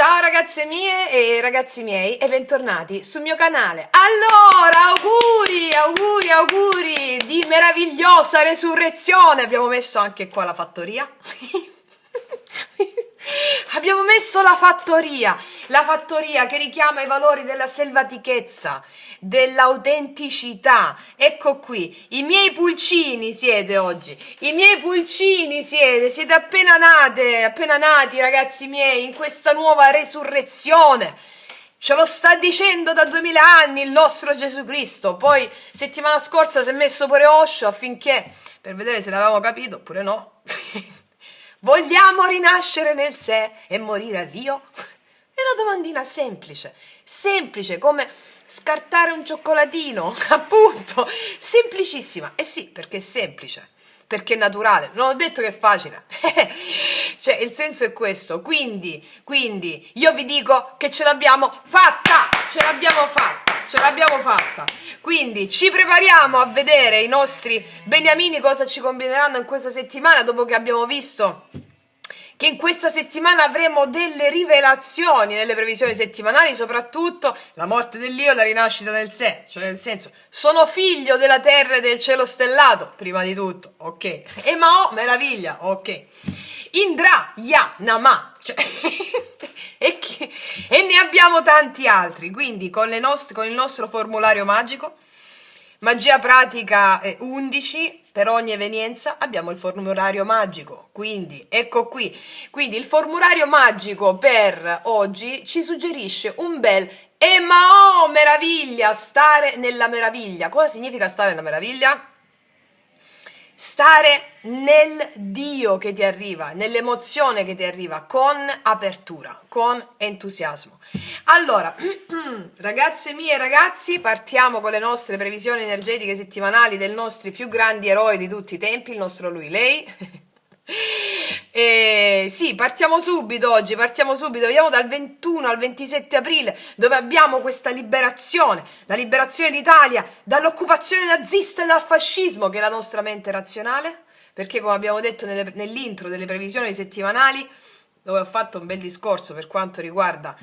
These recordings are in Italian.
Ciao ragazze mie e ragazzi miei e bentornati sul mio canale. Allora, auguri di meravigliosa resurrezione. Abbiamo messo anche qua la fattoria. Abbiamo messo la fattoria che richiama i valori della selvatichezza, dell'autenticità. Ecco qui, i miei pulcini siete oggi, i miei pulcini siete appena nati ragazzi miei in questa nuova resurrezione. Ce lo sta dicendo da 2000 anni il nostro Gesù Cristo. Poi settimana scorsa si è messo pure Osho affinché, per vedere se l'avevamo capito oppure no. Vogliamo rinascere nel sé e morire a Dio? È una domandina semplice come scartare un cioccolatino, appunto, semplicissima. Eh sì, perché è semplice, perché è naturale, non ho detto che è facile. Cioè, il senso è questo, quindi io vi dico che ce l'abbiamo fatta. Quindi ci prepariamo a vedere i nostri beniamini cosa ci combineranno in questa settimana, dopo che abbiamo visto che in questa settimana avremo delle rivelazioni nelle previsioni settimanali, soprattutto la morte dell'io e la rinascita del sé, cioè nel senso, sono figlio della terra e del cielo stellato, prima di tutto, ok, e Mao, meraviglia, ok, Indra, Ya, Nama, cioè e ne abbiamo tanti altri, quindi con il nostro formulario magico, magia pratica 11, per ogni evenienza abbiamo il formulario magico, quindi ecco qui, quindi il formulario magico per oggi ci suggerisce un bel Mao, meraviglia, stare nella meraviglia. Cosa significa stare nella meraviglia? Stare nel Dio che ti arriva, nell'emozione che ti arriva, con apertura, con entusiasmo. Allora, ragazze mie e ragazzi, partiamo con le nostre previsioni energetiche settimanali dei nostri più grandi eroi di tutti i tempi, il nostro lui, lei. Sì, partiamo subito oggi, vediamo dal 21 al 27 aprile, dove abbiamo questa liberazione, la liberazione d'Italia dall'occupazione nazista e dal fascismo, che è la nostra mente razionale, perché come abbiamo detto nell'intro delle previsioni settimanali, dove ho fatto un bel discorso per quanto riguarda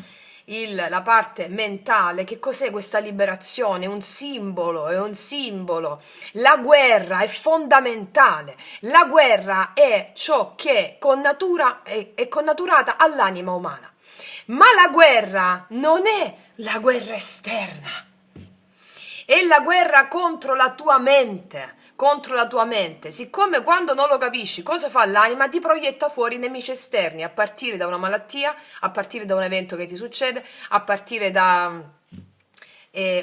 la parte mentale, che cos'è questa liberazione? È un simbolo. La guerra è fondamentale. La guerra è ciò che è connaturata all'anima umana. Ma la guerra non è la guerra esterna. È la guerra contro la tua mente, siccome quando non lo capisci cosa fa l'anima, ti proietta fuori nemici esterni, a partire da una malattia, a partire da un evento che ti succede, a partire da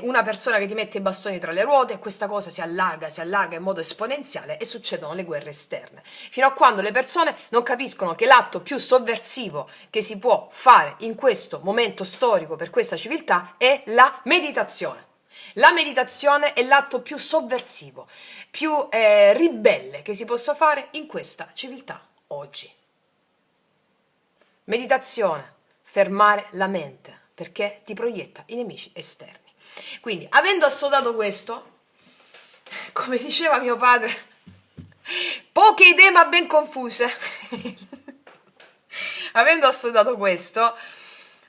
una persona che ti mette i bastoni tra le ruote, e questa cosa si allarga in modo esponenziale e succedono le guerre esterne, fino a quando le persone non capiscono che l'atto più sovversivo che si può fare in questo momento storico per questa civiltà è la meditazione. La meditazione è l'atto più sovversivo, più ribelle che si possa fare in questa civiltà oggi. Meditazione, fermare la mente, perché ti proietta i nemici esterni. Quindi, avendo assodato questo, come diceva mio padre, poche idee ma ben confuse. Avendo assodato questo,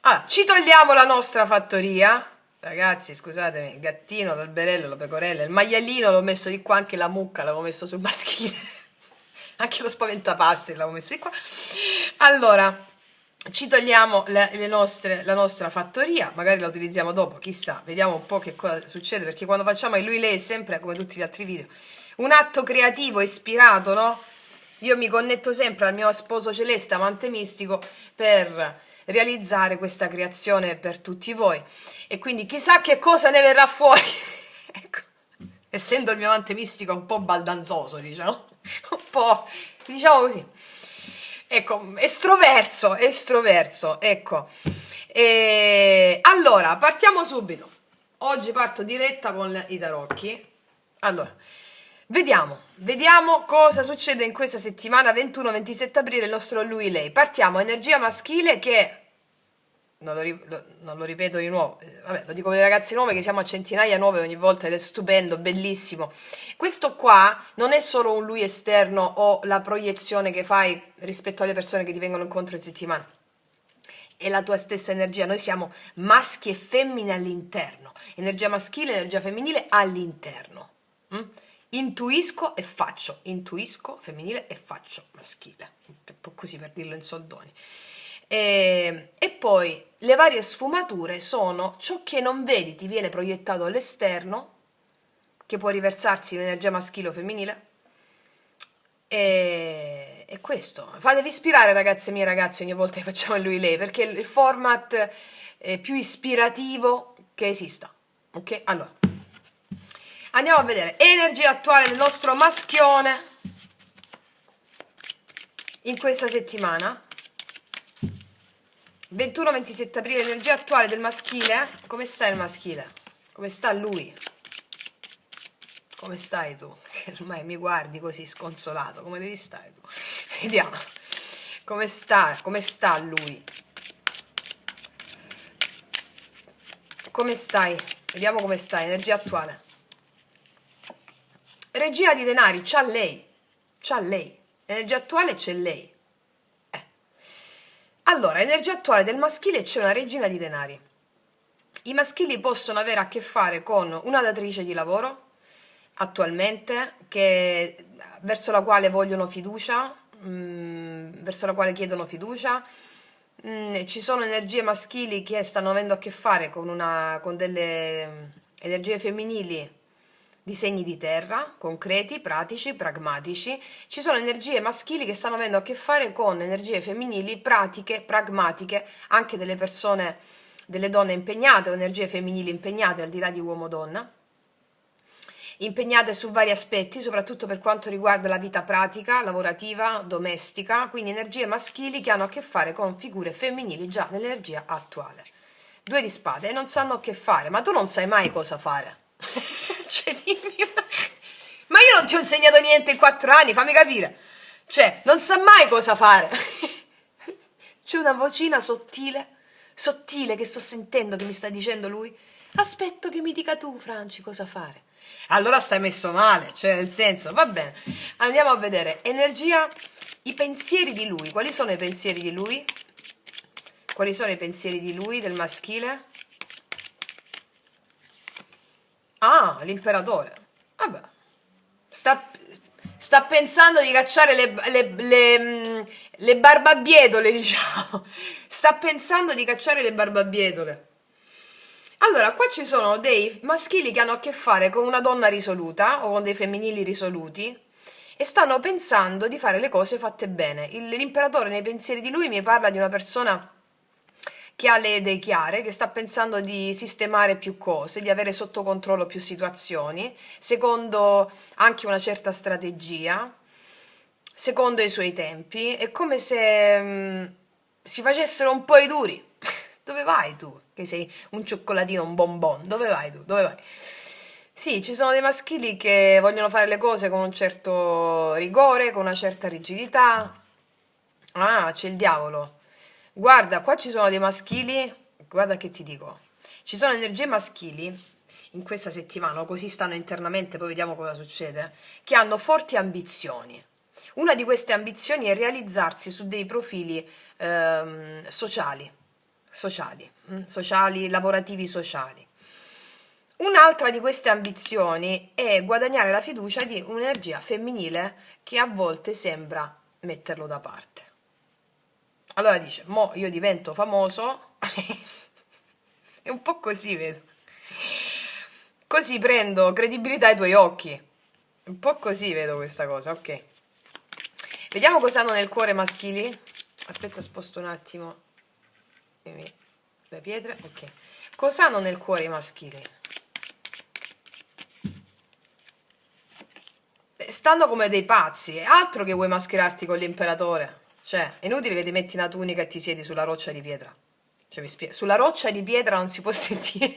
allora, ci togliamo la nostra fattoria. Ragazzi, scusatemi, il gattino, l'alberello, la pecorella, il maialino l'ho messo di qua, anche la mucca l'avevo messo sul maschile, anche lo spaventapassi l'avevo messo di qua. Allora, ci togliamo la nostra fattoria, magari la utilizziamo dopo, chissà, vediamo un po' che cosa succede, perché quando facciamo il lui-lei è sempre, come tutti gli altri video, un atto creativo, ispirato, no? Io mi connetto sempre al mio sposo celeste, amante mistico, per realizzare questa creazione per tutti voi, e quindi chissà che cosa ne verrà fuori. Ecco, essendo il mio amante mistico un po' baldanzoso, diciamo, un po', diciamo così, ecco, estroverso, ecco. Allora, partiamo subito. Oggi parto diretta con i tarocchi. Allora, vediamo cosa succede in questa settimana 21-27 aprile, il nostro lui-lei. Partiamo, energia maschile, che non lo ripeto di nuovo, vabbè, lo dico per i ragazzi nuovi, che siamo a centinaia nuove ogni volta ed è stupendo, bellissimo. Questo qua non è solo un lui esterno o la proiezione che fai rispetto alle persone che ti vengono incontro in settimana. è la tua stessa energia, noi siamo maschi e femmine all'interno, energia maschile, energia femminile all'interno. Mm? Intuisco e faccio, intuisco femminile e faccio maschile, un po' così per dirlo in soldoni. E poi le varie sfumature sono ciò che non vedi ti viene proiettato all'esterno, che può riversarsi in energia maschile o femminile. E questo, fatevi ispirare ragazze mie ragazzi ogni volta che facciamo il lui lei, perché è il format più ispirativo che esista. Ok? Allora, andiamo a vedere energia attuale del nostro maschione in questa settimana. 21-27 aprile, energia attuale del maschile. Come sta il maschile? Come sta lui? Come stai tu? Che ormai mi guardi così sconsolato, come devi stare tu? Vediamo. Come sta lui? Come stai? Vediamo come stai, energia attuale. Regina di denari, c'ha lei. C'ha lei. Energia attuale c'è lei. Allora, energia attuale del maschile c'è una regina di denari. I maschili possono avere a che fare con una datrice di lavoro, attualmente, verso la quale vogliono fiducia, verso la quale chiedono fiducia. Ci sono energie maschili che stanno avendo a che fare con delle energie femminili di segni di terra, concreti, pratici, pragmatici. Ci sono energie maschili che stanno avendo a che fare con energie femminili pratiche, pragmatiche, anche delle persone, delle donne impegnate o energie femminili impegnate al di là di uomo-donna, impegnate su vari aspetti, soprattutto per quanto riguarda la vita pratica, lavorativa, domestica, quindi energie maschili che hanno a che fare con figure femminili già nell'energia attuale. Due di spade e non sanno che fare, ma tu non sai mai cosa fare. Cioè, dimmi, ma io non ti ho insegnato niente in 4 anni, fammi capire. Cioè, non sa mai cosa fare. C'è una vocina sottile che sto sentendo che mi sta dicendo lui. Aspetto che mi dica tu, Franci, cosa fare. Allora stai messo male, cioè nel senso, va bene. Andiamo a vedere, energia, i pensieri di lui. Quali sono i pensieri di lui? Quali sono i pensieri di lui, del maschile? Ah, l'imperatore. Vabbè. Sta pensando di cacciare le barbabietole, diciamo. Sta pensando di cacciare le barbabietole. Allora, qua ci sono dei maschili che hanno a che fare con una donna risoluta o con dei femminili risoluti e stanno pensando di fare le cose fatte bene. L'imperatore nei pensieri di lui mi parla di una persona che ha le idee chiare, che sta pensando di sistemare più cose, di avere sotto controllo più situazioni, secondo anche una certa strategia, secondo i suoi tempi. È come se si facessero un po' i duri. Dove vai tu? Che sei un cioccolatino, un bonbon. Dove vai tu? Dove vai? Sì, ci sono dei maschili che vogliono fare le cose con un certo rigore, con una certa rigidità. Ah, c'è il diavolo. Guarda, qua ci sono dei maschili, guarda che ti dico, ci sono energie maschili in questa settimana, o così stanno internamente, poi vediamo cosa succede, che hanno forti ambizioni. Una di queste ambizioni è realizzarsi su dei profili sociali, lavorativi sociali. Un'altra di queste ambizioni è guadagnare la fiducia di un'energia femminile che a volte sembra metterlo da parte. Allora dice, mo io divento famoso, è un po' così, vedo. Così prendo credibilità ai tuoi occhi. Un po' così vedo questa cosa, ok. Vediamo cosa hanno nel cuore maschili. Aspetta, sposto un attimo le pietre, ok. Cosa hanno nel cuore i maschili? Stanno come dei pazzi, è altro che vuoi mascherarti con l'imperatore. Cioè, è inutile che ti metti una tunica e ti siedi sulla roccia di pietra. Cioè, sulla roccia di pietra non si può sentire.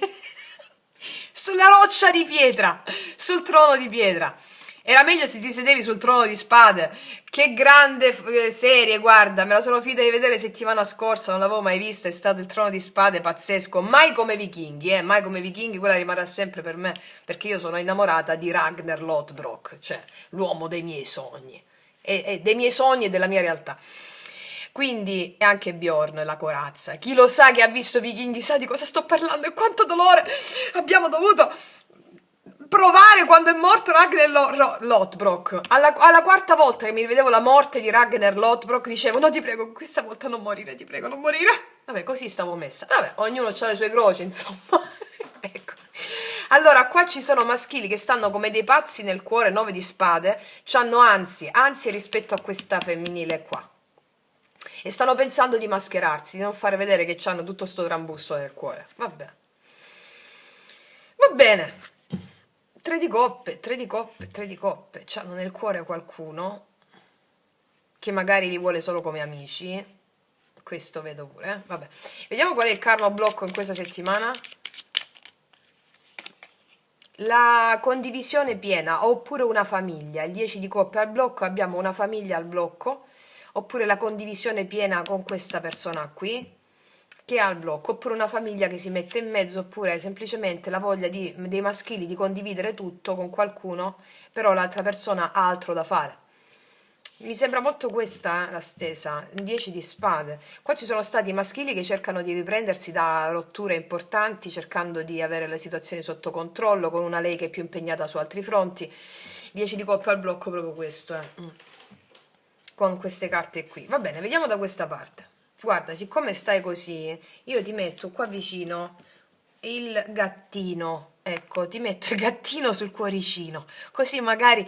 Sulla roccia di pietra, sul trono di pietra. Era meglio se ti sedevi sul trono di spade. Che grande serie, guarda, me la sono finita di vedere settimana scorsa, non l'avevo mai vista, è stato il trono di spade pazzesco, mai come Vichinghi, mai come Vichinghi, quella rimarrà sempre per me, perché io sono innamorata di Ragnar Lothbrok, cioè l'uomo dei miei sogni, e dei miei sogni e della mia realtà. Quindi, e anche Bjorn, la corazza. Chi lo sa che ha visto Vichinghi sa di cosa sto parlando e quanto dolore abbiamo dovuto provare quando è morto Ragnar Lothbrok. Alla quarta volta che mi rivedevo la morte di Ragnar Lothbrok, dicevo, no ti prego, questa volta non morire, ti prego, non morire. Vabbè, così stavo messa. Vabbè, ognuno ha le sue croci, insomma. Ecco. Allora, qua ci sono maschili che stanno come dei pazzi nel cuore, 9 di spade, c'hanno ansie rispetto a questa femminile qua. E stanno pensando di mascherarsi, di non fare vedere che hanno tutto sto trambusto nel cuore. Vabbè. Va bene. 3 di coppe, 3 di coppe, 3 di coppe. C'hanno nel cuore qualcuno che magari li vuole solo come amici. Questo vedo pure, vabbè. Vediamo qual è il karma blocco in questa settimana. La condivisione piena, oppure una famiglia. Il 10 di coppe al blocco, abbiamo una famiglia al blocco, oppure la condivisione piena con questa persona qui, che ha il blocco, oppure una famiglia che si mette in mezzo, oppure semplicemente la voglia dei maschili di condividere tutto con qualcuno, però l'altra persona ha altro da fare. Mi sembra molto questa la stesa, 10 di spade. Qua ci sono stati maschili che cercano di riprendersi da rotture importanti, cercando di avere le situazioni sotto controllo, con una lei che è più impegnata su altri fronti. 10 di coppe al blocco, proprio questo, con queste carte qui. Va bene, vediamo da questa parte. Guarda, siccome stai così, io ti metto qua vicino il gattino. Ecco, ti metto il gattino sul cuoricino, così magari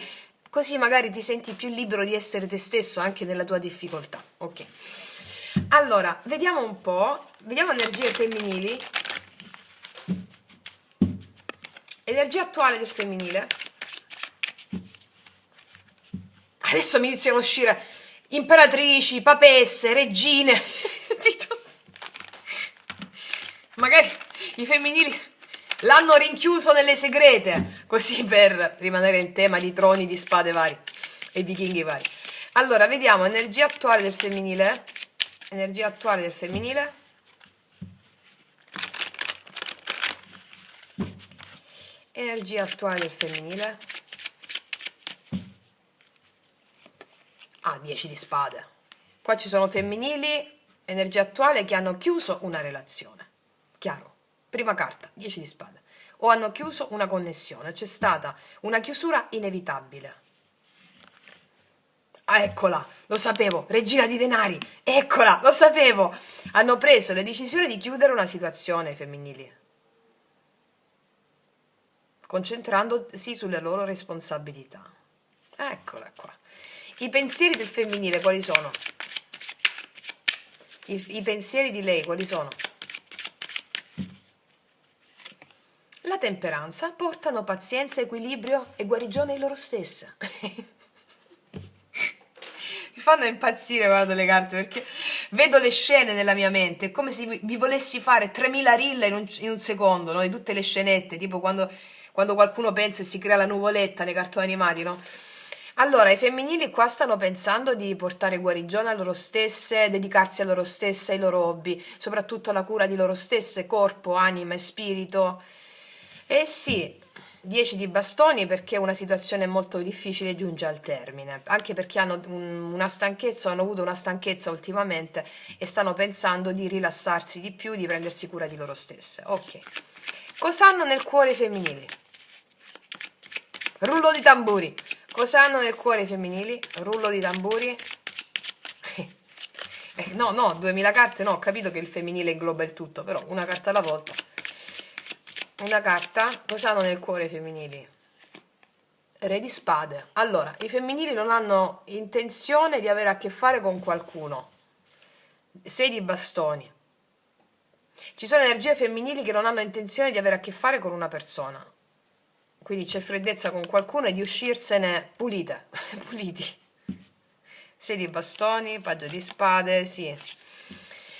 ti senti più libero di essere te stesso anche nella tua difficoltà. Ok. Allora, vediamo un po', vediamo energie femminili. Energia attuale del femminile. Adesso mi iniziano a uscire imperatrici, papesse, regine. Magari i femminili l'hanno rinchiuso nelle segrete, così per rimanere in tema di troni di spade vari e vichinghi vari. Allora, vediamo energia attuale del femminile. Energia attuale del femminile. Energia attuale del femminile. Ah, 10 di spade. Qua ci sono femminili, energia attuale, che hanno chiuso una relazione. Chiaro? Prima carta, 10 di spade. O hanno chiuso una connessione, c'è stata una chiusura inevitabile. Ah, eccola, lo sapevo, regina di denari, eccola, lo sapevo. Hanno preso le decisioni di chiudere una situazione femminili, concentrandosi sulle loro responsabilità. Eccola qua. I pensieri del femminile quali sono? I pensieri di lei quali sono? La temperanza, portano pazienza, equilibrio e guarigione in loro stesse. Mi fanno impazzire guardo le carte, perché vedo le scene nella mia mente, è come se vi volessi fare 3000 rille in un secondo, no? Di tutte le scenette, tipo quando qualcuno pensa e si crea la nuvoletta nei cartoni animati, no? Allora, i femminili qua stanno pensando di portare guarigione a loro stesse, dedicarsi a loro stesse, ai loro hobby, soprattutto alla cura di loro stesse, corpo, anima e spirito. Eh sì, 10 di bastoni, perché una situazione molto difficile giunge al termine, anche perché hanno una stanchezza, hanno avuto una stanchezza ultimamente e stanno pensando di rilassarsi di più, di prendersi cura di loro stesse. Ok. Cosa hanno nel cuore i femminili? Rullo di tamburi. Cosa hanno nel cuore i femminili? Rullo di tamburi. No, 2000 carte, no, ho capito che il femminile ingloba il tutto, però una carta alla volta. Una carta. Cosa hanno nel cuore i femminili? Re di spade. Allora, i femminili non hanno intenzione di avere a che fare con qualcuno. 6 di bastoni. Ci sono energie femminili che non hanno intenzione di avere a che fare con una persona. Quindi c'è freddezza con qualcuno e di uscirsene pulite. Puliti. 6 di bastoni, paggio di spade, sì.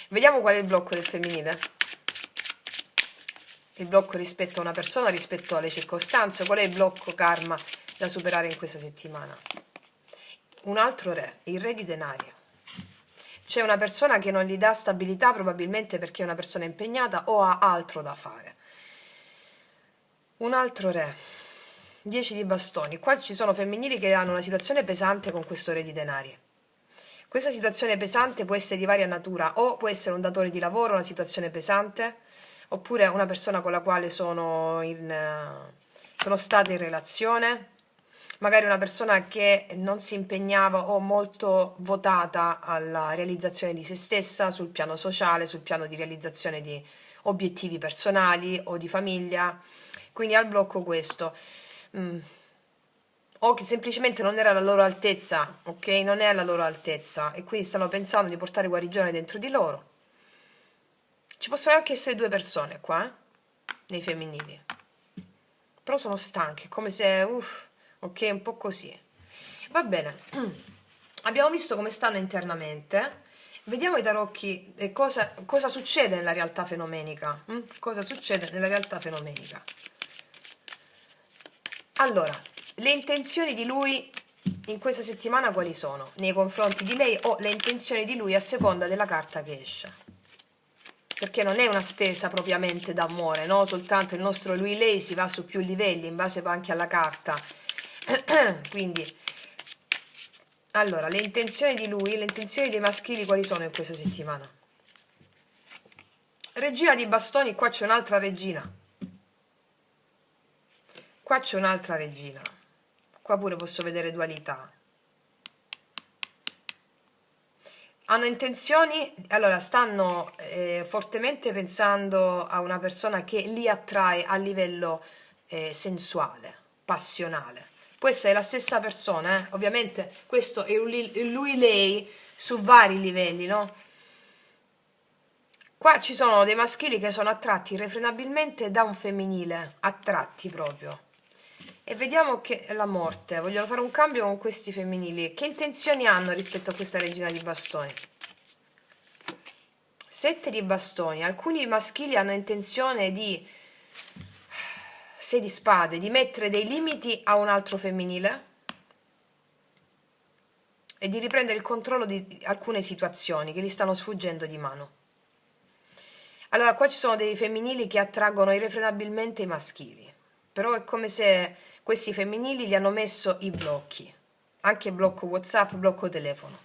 Vediamo qual è il blocco del femminile. Il blocco rispetto a una persona, rispetto alle circostanze. Qual è il blocco karma da superare in questa settimana? Un altro re, il re di denari. C'è una persona che non gli dà stabilità, probabilmente perché è una persona impegnata o ha altro da fare. Un altro re, 10 di bastoni. Qua ci sono femminili che hanno una situazione pesante con questo re di denari. Questa situazione pesante può essere di varia natura, o può essere un datore di lavoro, una situazione pesante, oppure una persona con la quale sono state in relazione, magari una persona che non si impegnava o molto votata alla realizzazione di se stessa sul piano sociale, sul piano di realizzazione di obiettivi personali o di famiglia, quindi al blocco questo. O che semplicemente non era alla loro altezza, ok? Non è alla loro altezza e quindi stanno pensando di portare guarigione dentro di loro. Ci possono anche essere due persone qua, nei femminili. Però sono stanche, come se, ok, un po' così. Va bene. Abbiamo visto come stanno internamente. Vediamo i tarocchi e cosa succede nella realtà fenomenica. Cosa succede nella realtà fenomenica? Allora, le intenzioni di lui in questa settimana quali sono? Nei confronti di lei o le intenzioni di lui a seconda della carta che esce? Perché non è una stesa propriamente d'amore, no? Soltanto il nostro lui-lei si va su più livelli in base anche alla carta. Quindi, allora, le intenzioni di lui, le intenzioni dei maschili quali sono in questa settimana? Regina di bastoni, qua c'è un'altra regina. Qua c'è un'altra regina. Qua pure posso vedere dualità. Hanno intenzioni, allora stanno fortemente pensando a una persona che li attrae a livello sensuale, passionale. Può essere la stessa persona, ovviamente questo è lui-lei su vari livelli, no? Qua ci sono dei maschili che sono attratti irrefrenabilmente da un femminile, attratti proprio. E vediamo che la morte, vogliono fare un cambio con questi femminili. Che intenzioni hanno rispetto a questa regina di bastoni? 7 di bastoni. Alcuni maschili hanno intenzione di 6 di spade, di mettere dei limiti a un altro femminile e di riprendere il controllo di alcune situazioni che gli stanno sfuggendo di mano. Allora, qua ci sono dei femminili che attraggono irrefrenabilmente i maschili, però è come se questi femminili gli hanno messo i blocchi, anche blocco WhatsApp, blocco telefono.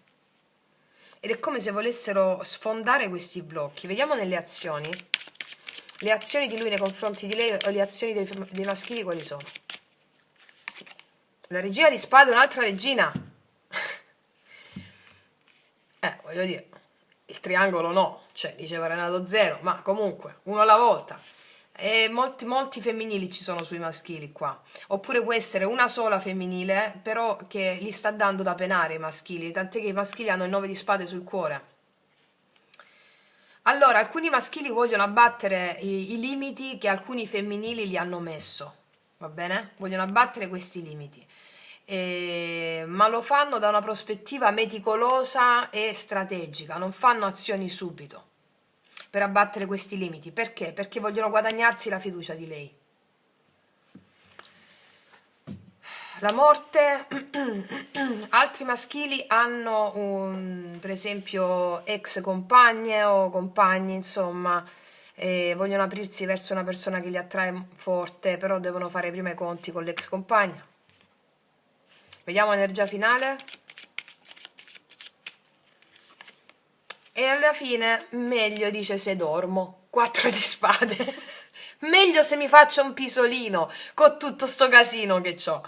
Ed è come se volessero sfondare questi blocchi. Vediamo nelle azioni. Le azioni di lui nei confronti di lei o le azioni dei maschili quali sono? La regina di spade, un'altra regina. Voglio dire, il triangolo no, cioè diceva Renato Zero, ma comunque, uno alla volta. E molti femminili ci sono sui maschili qua. Oppure può essere una sola femminile, però che gli sta dando da penare i maschili, tant'è che i maschili hanno il 9 di spade sul cuore. Allora, alcuni maschili vogliono abbattere i limiti che alcuni femminili gli hanno messo, va bene? Vogliono abbattere questi limiti. Ma lo fanno da una prospettiva meticolosa e strategica, non fanno azioni subito per abbattere questi limiti. Perché? Perché vogliono guadagnarsi la fiducia di lei. La morte, altri maschili hanno per esempio ex compagne o compagni, insomma, vogliono aprirsi verso una persona che li attrae forte, però devono fare prima i conti con l'ex compagna. Vediamo l'energia finale. E alla fine meglio, dice, se dormo. 4 di spade. Meglio se mi faccio un pisolino con tutto sto casino che ho.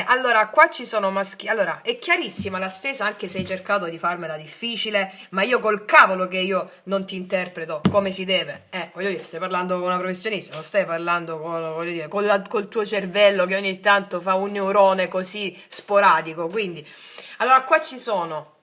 Allora, qua ci sono maschi. Allora, è chiarissima la stesa, anche se hai cercato di farmela difficile, ma io col cavolo che io non ti interpreto come si deve. Voglio dire, stai parlando con una professionista, non stai parlando voglio dire, col tuo cervello che ogni tanto fa un neurone così sporadico. Quindi, allora, qua ci sono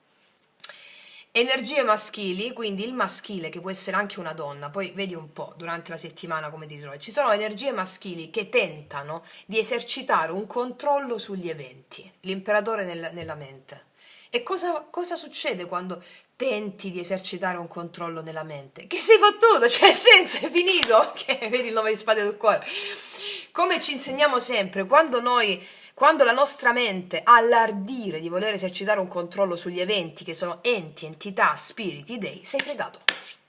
energie maschili, quindi il maschile che può essere anche una donna, poi vedi un po' durante la settimana come ti ritrovi. Ci sono energie maschili che tentano di esercitare un controllo sugli eventi, l'imperatore nella mente. E cosa succede quando tenti di esercitare un controllo nella mente? Che sei fottuto, cioè nel senso è finito, che vedi il 9 di spade sul cuore. Come ci insegniamo sempre, quando la nostra mente ha l'ardire di voler esercitare un controllo sugli eventi che sono enti, entità, spiriti, dei, sei fregato.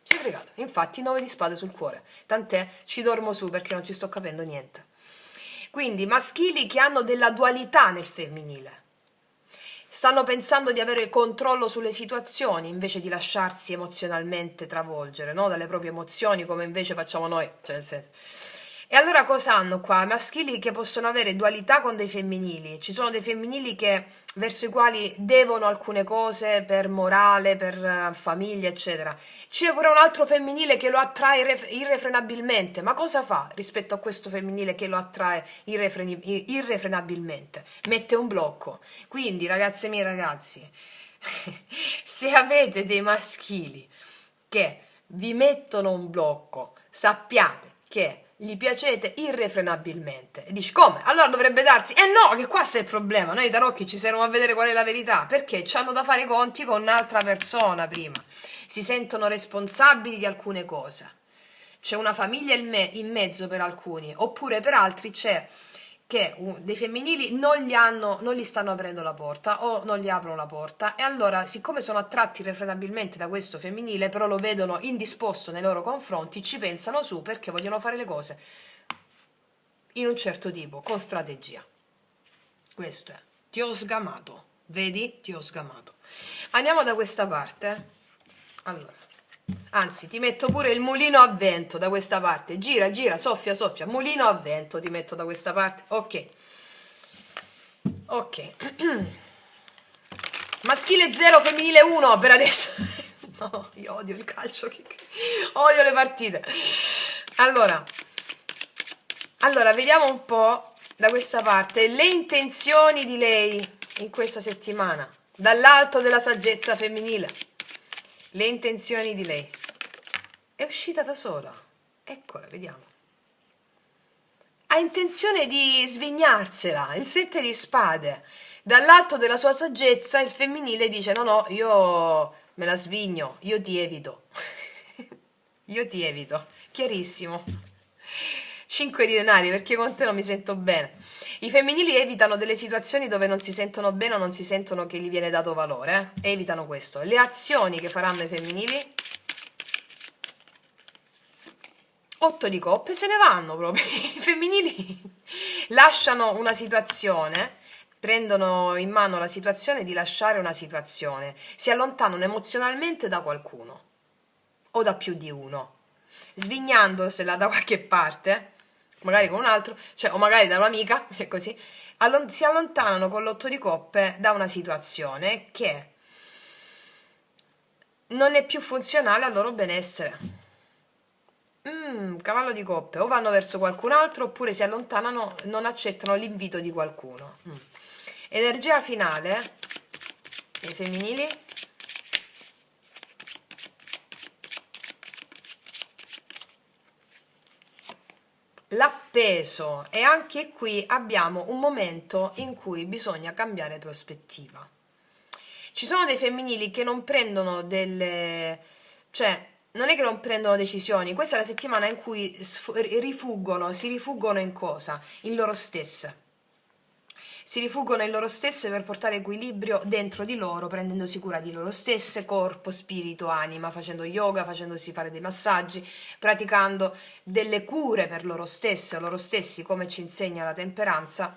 Sei fregato. Infatti 9 di spade sul cuore. Tant'è, ci dormo su perché non ci sto capendo niente. Quindi maschili che hanno della dualità nel femminile. stanno pensando di avere controllo sulle situazioni invece di lasciarsi emozionalmente travolgere, no? Dalle proprie emozioni, come invece facciamo noi, cioè nel senso. E allora cosa hanno qua? Maschili che possono avere dualità con dei femminili. Ci sono dei femminili verso i quali devono alcune cose per morale, per famiglia, eccetera. C'è pure un altro femminile che lo attrae irrefrenabilmente. Ma cosa fa rispetto a questo femminile che lo attrae irrefrenabilmente? Mette un blocco. Quindi, ragazze mie, ragazzi, se avete dei maschili che vi mettono un blocco, sappiate che gli piacete irrefrenabilmente. E dici come? Allora dovrebbe darsi. Eh no, che qua c'è il problema. Noi tarocchi ci siamo a vedere qual è la verità. Perché ci hanno da fare i conti con un'altra persona prima. Si sentono responsabili di alcune cose. C'è una famiglia in mezzo per alcuni, oppure per altri c'è che dei femminili non gli stanno aprendo la porta o non gli aprono la porta, e allora, siccome sono attratti irrefrenabilmente da questo femminile, però lo vedono indisposto nei loro confronti, ci pensano su perché vogliono fare le cose in un certo tipo, con strategia. Questo è. Ti ho sgamato. Vedi? Ti ho sgamato. Andiamo da questa parte. Allora. Anzi, ti metto pure il mulino a vento da questa parte. Gira, gira, soffia, soffia. Mulino a vento ti metto da questa parte. Ok. Ok. Maschile 0, femminile 1 per adesso. No, io odio il calcio. Odio le partite. Allora, vediamo un po' da questa parte le intenzioni di lei in questa settimana. Dall'alto della saggezza femminile. Le intenzioni di lei. È uscita da sola. Eccola, vediamo. Ha intenzione di svignarsela, il 7 di spade. Dall'alto della sua saggezza il femminile dice no, no, io me la svigno, io ti evito. Io ti evito. Chiarissimo. 5 di denari, perché con te non mi sento bene. I femminili evitano delle situazioni dove non si sentono bene o non si sentono che gli viene dato valore. Evitano questo. Le azioni che faranno i femminili. 8 di coppe, se ne vanno proprio. I femminili lasciano una situazione, prendono in mano la situazione di lasciare una situazione. Si allontanano emozionalmente da qualcuno o da più di uno, svignandosela da qualche parte, magari con un altro, cioè, o magari da un'amica, se così, si allontanano con l'8 di coppe da una situazione che non è più funzionale al loro benessere. Cavallo di coppe, o vanno verso qualcun altro oppure si allontanano, non accettano l'invito di qualcuno. Energia finale dei femminili. L'appeso, e anche qui abbiamo un momento in cui bisogna cambiare prospettiva. Ci sono dei femminili che non prendono cioè non è che non prendono decisioni, questa è la settimana in cui si rifuggono in cosa? In loro stesse. Si rifuggono in loro stesse per portare equilibrio dentro di loro, prendendosi cura di loro stesse, corpo, spirito, anima, facendo yoga, facendosi fare dei massaggi, praticando delle cure per loro stessi, come ci insegna la temperanza.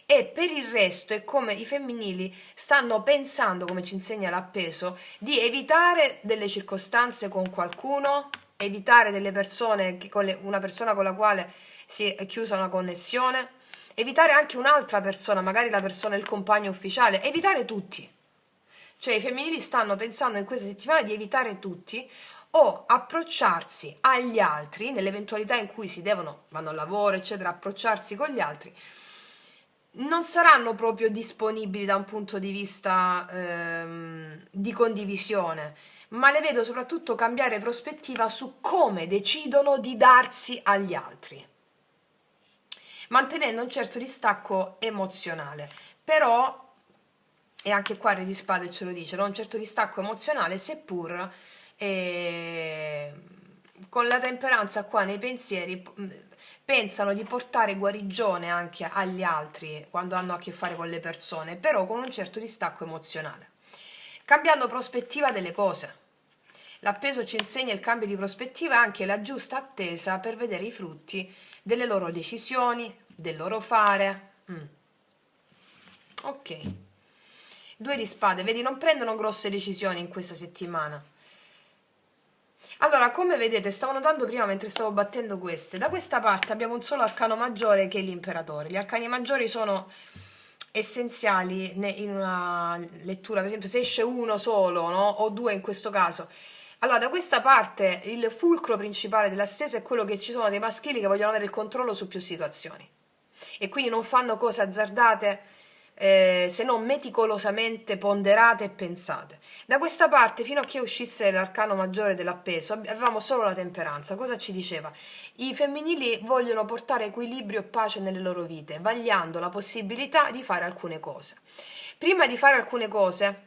E per il resto è come i femminili stanno pensando, come ci insegna l'appeso, di evitare delle circostanze con qualcuno, evitare delle persone, una persona con la quale si è chiusa una connessione, evitare anche un'altra persona, magari la persona, il compagno ufficiale, evitare tutti. Cioè i femminili stanno pensando in questa settimana di evitare tutti o approcciarsi agli altri, nell'eventualità in cui vanno al lavoro, eccetera, approcciarsi con gli altri. Non saranno proprio disponibili da un punto di vista di condivisione, ma le vedo soprattutto cambiare prospettiva su come decidono di darsi agli altri, mantenendo un certo distacco emozionale. Però, e anche qua il Re di Spade ce lo dice, no? Un certo distacco emozionale, seppur con la temperanza qua nei pensieri pensano di portare guarigione anche agli altri quando hanno a che fare con le persone, però con un certo distacco emozionale, cambiando prospettiva delle cose. L'appeso ci insegna il cambio di prospettiva e anche la giusta attesa per vedere i frutti delle loro decisioni, del loro fare. Ok. Due di spade, vedi, non prendono grosse decisioni in questa settimana. Allora, come vedete, stavo notando prima mentre stavo battendo queste, da questa parte abbiamo un solo arcano maggiore che è l'imperatore. Gli arcani maggiori sono essenziali in una lettura, per esempio se esce uno solo, no? O due in questo caso. Allora, da questa parte il fulcro principale della stesa è quello che ci sono dei maschili che vogliono avere il controllo su più situazioni e quindi non fanno cose azzardate se non meticolosamente ponderate e pensate. Da questa parte, fino a che uscisse l'arcano maggiore dell'appeso, avevamo solo la temperanza. Cosa ci diceva? I femminili vogliono portare equilibrio e pace nelle loro vite, vagliando la possibilità di fare alcune cose. Prima di fare alcune cose,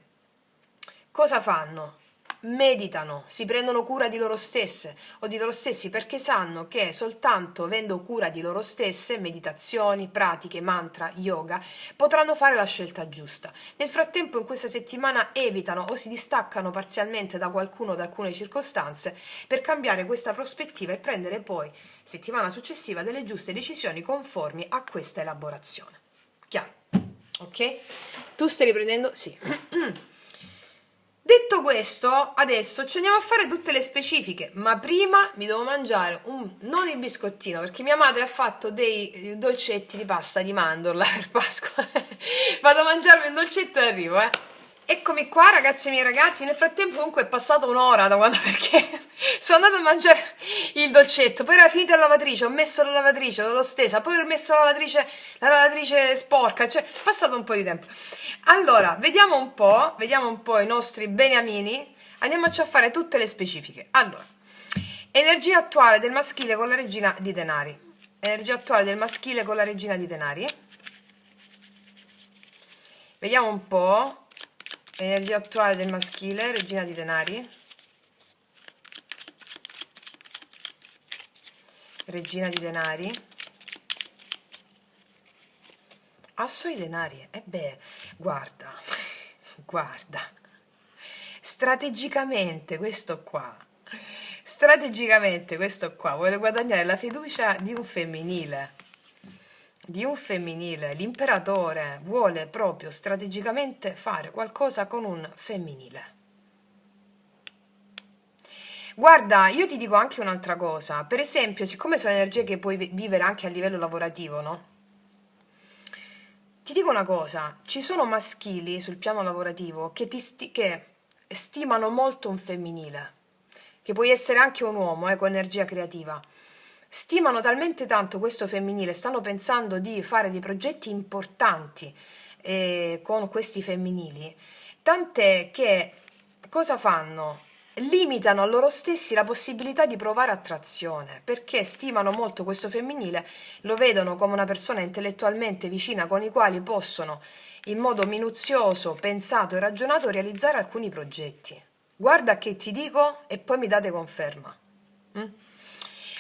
cosa fanno? Meditano, si prendono cura di loro stesse o di loro stessi perché sanno che soltanto avendo cura di loro stesse, meditazioni, pratiche, mantra, yoga, potranno fare la scelta giusta. Nel frattempo in questa settimana evitano o si distaccano parzialmente da qualcuno o da alcune circostanze per cambiare questa prospettiva e prendere poi, settimana successiva, delle giuste decisioni conformi a questa elaborazione. Chiaro? Ok? Tu stai riprendendo? Sì. Detto questo, adesso ci andiamo a fare tutte le specifiche, ma prima mi devo mangiare non il biscottino, perché mia madre ha fatto dei dolcetti di pasta di mandorla per Pasqua. Vado a mangiarmi un dolcetto e arrivo, eh. Eccomi qua, ragazzi e miei ragazzi. Nel frattempo comunque è passata un'ora da quando, perché sono andata a mangiare il dolcetto, poi era finita la lavatrice, ho messo la lavatrice, l'ho stesa, poi ho messo la lavatrice sporca, cioè è passato un po' di tempo. Allora, vediamo un po' i nostri beniamini, andiamoci a fare tutte le specifiche. Allora, energia attuale del maschile con la regina di denari. Energia attuale del maschile con la regina di denari. Vediamo un po'. Energia attuale del maschile, regina di denari. Regina di denari. Asso di denari. E beh, guarda, guarda. Strategicamente questo qua vuole guadagnare la fiducia di un femminile. L'imperatore vuole proprio strategicamente fare qualcosa con un femminile. Guarda, io ti dico anche un'altra cosa, per esempio, siccome sono energie che puoi vivere anche a livello lavorativo, no? Ti dico una cosa, ci sono maschili sul piano lavorativo che stimano molto un femminile, che puoi essere anche un uomo, con energia creativa. Stimano talmente tanto questo femminile, stanno pensando di fare dei progetti importanti con questi femminili, tant'è che cosa fanno? Limitano a loro stessi la possibilità di provare attrazione, perché stimano molto questo femminile, lo vedono come una persona intellettualmente vicina con i quali possono, in modo minuzioso, pensato e ragionato, realizzare alcuni progetti. Guarda che ti dico e poi mi date conferma.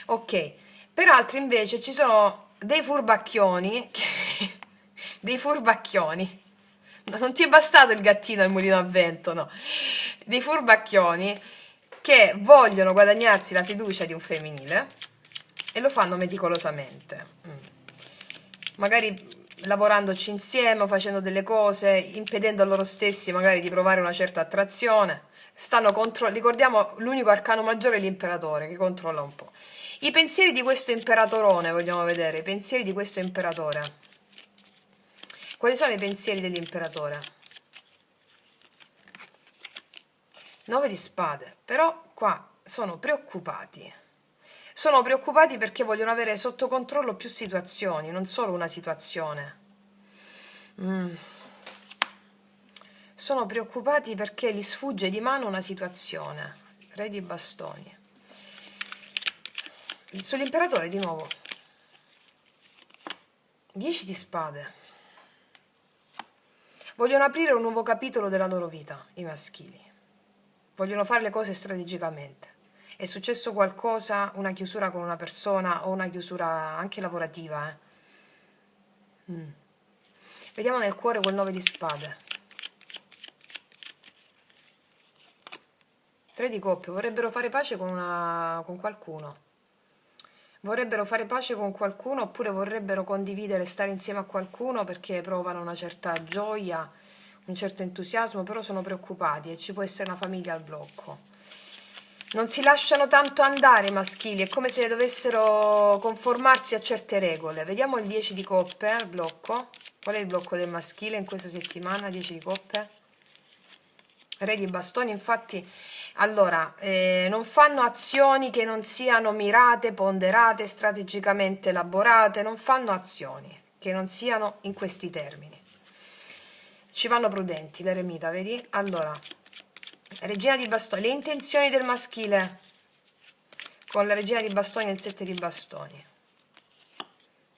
Ok, per altri invece ci sono dei furbacchioni, dei furbacchioni, non ti è bastato il gattino al mulino a vento, no, dei furbacchioni che vogliono guadagnarsi la fiducia di un femminile e lo fanno meticolosamente, magari lavorandoci insieme o facendo delle cose, impedendo a loro stessi magari di provare una certa attrazione. Ricordiamo, l'unico arcano maggiore è l'imperatore che controlla un po'. I pensieri di questo imperatorone, vogliamo vedere, i pensieri di questo imperatore. Quali sono i pensieri dell'imperatore? 9 di spade, però qua sono preoccupati. Sono preoccupati perché vogliono avere sotto controllo più situazioni, non solo una situazione. Sono preoccupati perché gli sfugge di mano una situazione. Re di bastoni. Sull'imperatore di nuovo 10 di spade. Vogliono aprire un nuovo capitolo della loro vita, i maschili. Vogliono fare le cose strategicamente. È successo qualcosa, una chiusura con una persona o una chiusura anche lavorativa. Vediamo nel cuore quel 9 di spade. 3 di coppie, vorrebbero fare pace con qualcuno. Vorrebbero fare pace con qualcuno oppure vorrebbero condividere, stare insieme a qualcuno perché provano una certa gioia, un certo entusiasmo, però sono preoccupati e ci può essere una famiglia al blocco. Non si lasciano tanto andare i maschili, è come se dovessero conformarsi a certe regole. Vediamo il 10 di coppe al blocco. Qual è il blocco del maschile in questa settimana? 10 di coppe. Re di bastoni, infatti, allora, non fanno azioni che non siano mirate, ponderate, strategicamente elaborate, non fanno azioni che non siano in questi termini. Ci vanno prudenti, l'eremita, vedi? Allora, regina di bastoni, le intenzioni del maschile con la regina di bastoni e il 7 di bastoni.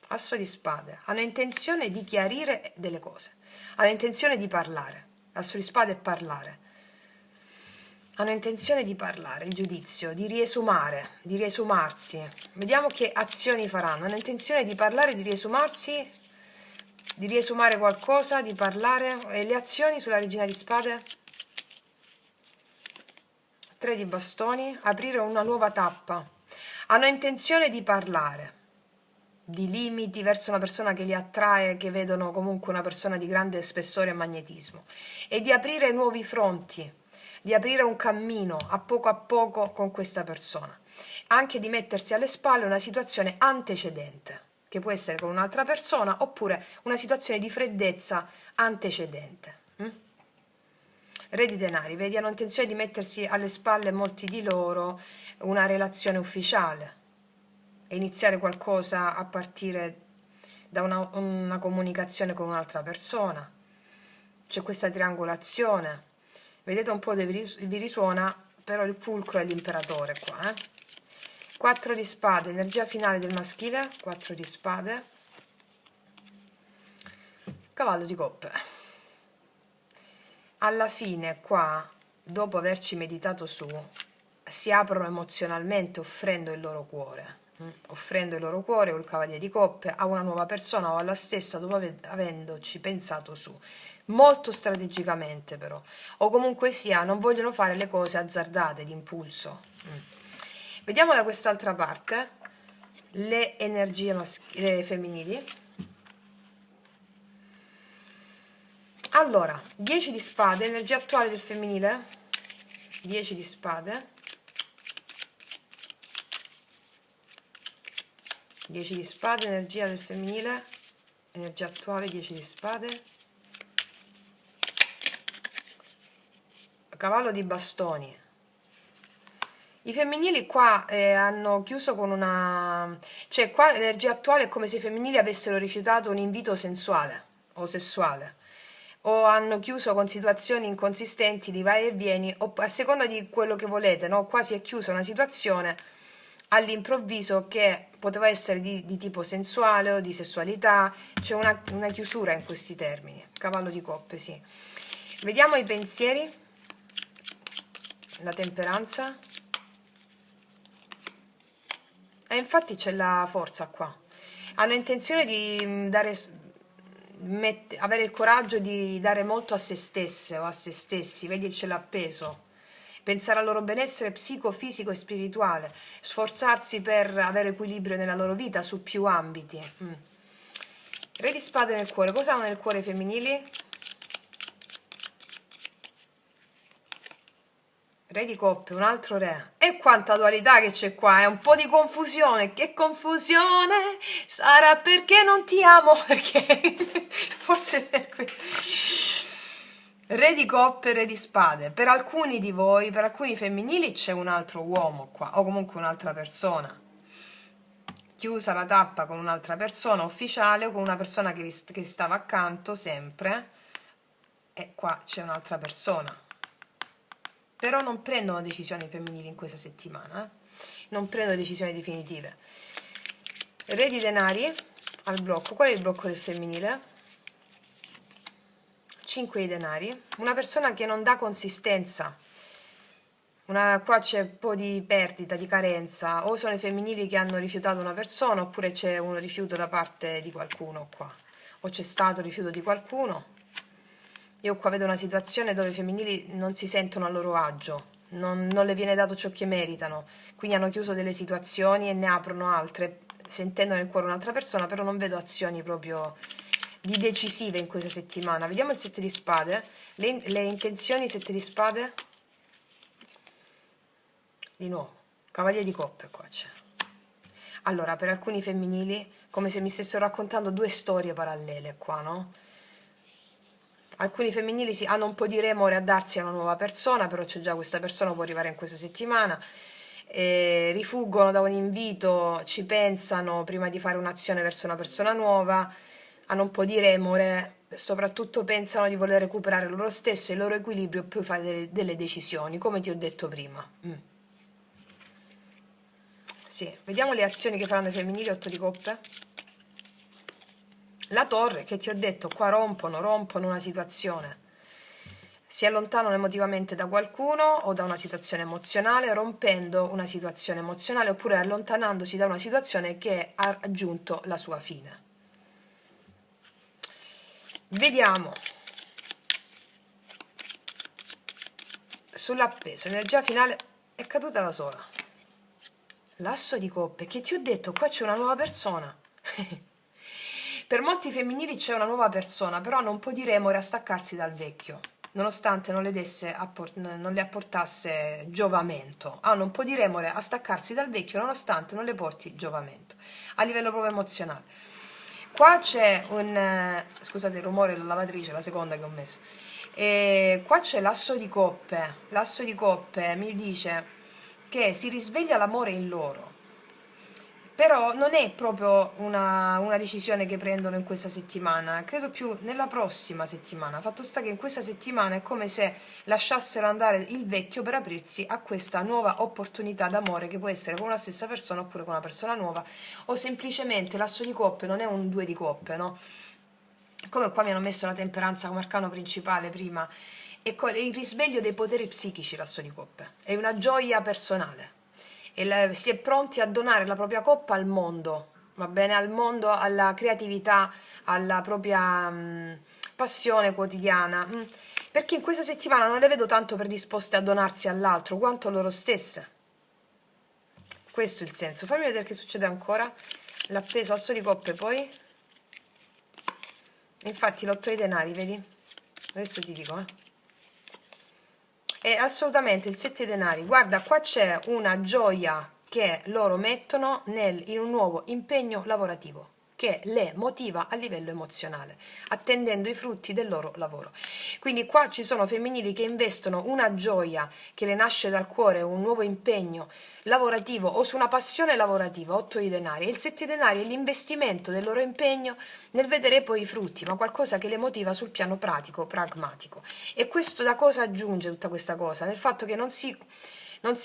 Asso di spade, hanno intenzione di chiarire delle cose, hanno intenzione di parlare. Asso di spade è parlare. Hanno intenzione di parlare, il giudizio, di riesumare, di riesumarsi. Vediamo che azioni faranno. Hanno intenzione di parlare, di riesumarsi, di riesumare qualcosa, di parlare. E le azioni sulla regina di spade? 3 di bastoni, aprire una nuova tappa. Hanno intenzione di parlare, di limiti verso una persona che li attrae, che vedono comunque una persona di grande spessore e magnetismo, e di aprire nuovi fronti, di aprire un cammino a poco con questa persona, anche di mettersi alle spalle una situazione antecedente, che può essere con un'altra persona oppure una situazione di freddezza antecedente. Re di denari, vedi, hanno intenzione di mettersi alle spalle molti di loro una relazione ufficiale e iniziare qualcosa a partire da una comunicazione con un'altra persona. C'è questa triangolazione. Vedete un po' vi risuona, però il fulcro è l'imperatore qua. 4 di spade, energia finale del maschile, 4 di spade, cavallo di coppe. Alla fine qua, dopo averci meditato su, si aprono emozionalmente offrendo il loro cuore o il cavaliere di coppe a una nuova persona o alla stessa dopo avendoci pensato su, molto strategicamente però, o comunque sia non vogliono fare le cose azzardate d'impulso. Vediamo da quest'altra parte le energie femminili. Allora, 10 di spade, energia attuale del femminile, 10 di spade, 10 di spade, energia del femminile, energia attuale, 10 di spade, cavallo di bastoni. I femminili qua hanno chiuso con una... cioè qua l'energia attuale è come se i femminili avessero rifiutato un invito sensuale o sessuale, o hanno chiuso con situazioni inconsistenti di vai e vieni, o a seconda di quello che volete, no? Qua si è chiusa una situazione all'improvviso che poteva essere di tipo sensuale o di sessualità, c'è una chiusura in questi termini. Cavallo di coppe, sì. Vediamo i pensieri, la temperanza. E infatti c'è la forza qua. Hanno intenzione di avere il coraggio di dare molto a se stesse o a se stessi, vedi c'è l'appeso, pensare al loro benessere psicofisico e spirituale, sforzarsi per avere equilibrio nella loro vita su più ambiti. Re di spade nel cuore, cosa hanno nel cuore i femminili? Re di coppe, un altro re. E quanta dualità che c'è qua, è un po' di confusione. Che confusione! Sarà perché non ti amo? Perché forse per questo. Re di coppe, re di spade. Per alcuni di voi, per alcuni femminili c'è un altro uomo qua, o comunque un'altra persona. Chiusa la tappa con un'altra persona ufficiale o con una persona che stava accanto sempre. E qua c'è un'altra persona. Però non prendono decisioni femminili in questa settimana, non prendono decisioni definitive. Re di denari al blocco, qual è il blocco del femminile? 5 di denari, una persona che non dà consistenza, qua c'è un po' di perdita, di carenza, o sono i femminili che hanno rifiutato una persona oppure c'è un rifiuto da parte di qualcuno qua, o c'è stato rifiuto di qualcuno. Io qua vedo una situazione dove i femminili non si sentono a loro agio, non le viene dato ciò che meritano, quindi hanno chiuso delle situazioni e ne aprono altre, sentendo nel cuore un'altra persona, però non vedo azioni proprio di decisive in questa settimana. Vediamo il 7 di spade, le intenzioni, 7 di spade, di nuovo, cavaliere di coppe qua c'è. Allora, per alcuni femminili, come se mi stessero raccontando due storie parallele qua, no? Alcuni femminili hanno un po' di remore a darsi a una nuova persona, però c'è già questa persona, può arrivare in questa settimana, rifuggono da un invito, ci pensano prima di fare un'azione verso una persona nuova, hanno un po' di remore, soprattutto pensano di voler recuperare loro stesse, il loro equilibrio, e poi fare delle decisioni, come ti ho detto prima. Sì, vediamo le azioni che faranno i femminili, 8 di coppe. La torre, che ti ho detto, qua rompono una situazione. Si allontanano emotivamente da qualcuno o da una situazione emozionale, rompendo una situazione emozionale, oppure allontanandosi da una situazione che ha raggiunto la sua fine. Vediamo sull'appeso, energia finale è caduta da sola. L'asso di coppe, che ti ho detto, qua c'è una nuova persona. Per molti femminili c'è una nuova persona, però hanno un po' di remore a staccarsi dal vecchio, nonostante non le apportasse giovamento. Hanno un po' di remore a staccarsi dal vecchio, nonostante non le porti giovamento, a livello proprio emozionale. Qua c'è scusate il rumore della lavatrice, la seconda che ho messo. E qua c'è l'asso di coppe. L'asso di coppe mi dice che si risveglia l'amore in loro, però non è proprio una decisione che prendono in questa settimana, credo più nella prossima settimana. Fatto sta che in questa settimana è come se lasciassero andare il vecchio per aprirsi a questa nuova opportunità d'amore, che può essere con la stessa persona oppure con una persona nuova, o semplicemente l'asso di coppe non è un 2 di coppe, no? Come qua mi hanno messo la temperanza come arcano principale prima, è il risveglio dei poteri psichici, l'asso di coppe, è una gioia personale, e si è pronti a donare la propria coppa al mondo, va bene, al mondo, alla creatività, alla propria passione quotidiana, perché in questa settimana non le vedo tanto predisposte a donarsi all'altro quanto loro stesse. Questo è il senso. Fammi vedere che succede ancora. L'appeso, asso di coppe, poi infatti l'8 di denari, vedi? Adesso ti dico, è assolutamente il 7 denari. Guarda, qua c'è una gioia che loro mettono in un nuovo impegno lavorativo che le motiva a livello emozionale, attendendo i frutti del loro lavoro. Quindi qua ci sono femminili che investono una gioia che le nasce dal cuore, un nuovo impegno lavorativo o su una passione lavorativa, 8 di denari, e il 7 di denari è l'investimento del loro impegno nel vedere poi i frutti, ma qualcosa che le motiva sul piano pratico, pragmatico. E questo da cosa aggiunge tutta questa cosa? Nel fatto che non si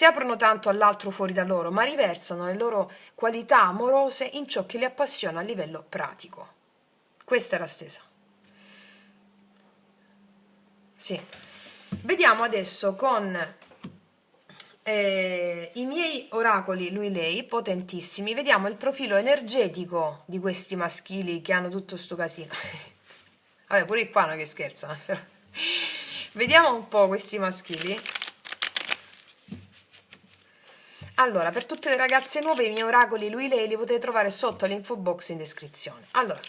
aprono tanto all'altro fuori da loro, ma riversano le loro qualità amorose in ciò che li appassiona a livello pratico. Questa è la stesa. Sì. Vediamo adesso con i miei oracoli, lui-lei, potentissimi, vediamo il profilo energetico di questi maschili che hanno tutto sto casino. Vabbè, pure qua non che scherzano. Vediamo un po' questi maschili. Allora, per tutte le ragazze nuove, i miei oracoli lui-lei li potete trovare sotto l'info box in descrizione. Allora,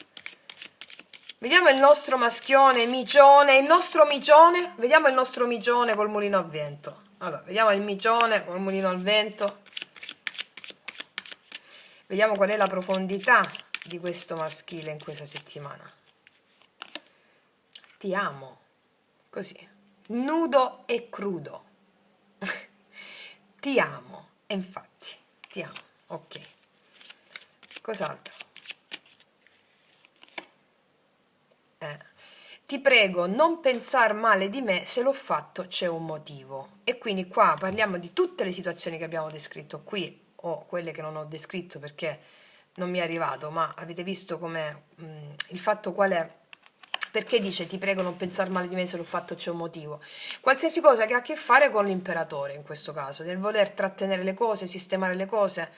vediamo il nostro maschione, micione, vediamo il nostro micione col mulino a vento. Allora, vediamo il micione col mulino al vento. Vediamo qual è la profondità di questo maschile in questa settimana. Ti amo, così, nudo e crudo. Ti amo. E infatti, ti amo, ok. Cos'altro? Ti prego, non pensar male di me, se l'ho fatto c'è un motivo. E quindi qua parliamo di tutte le situazioni che abbiamo descritto qui, o quelle che non ho descritto perché non mi è arrivato, ma avete visto com'è il fatto qual è? Perché dice ti prego non pensare male di me, se l'ho fatto c'è un motivo. Qualsiasi cosa che ha a che fare con l'imperatore, in questo caso, nel voler trattenere le cose, sistemare le cose,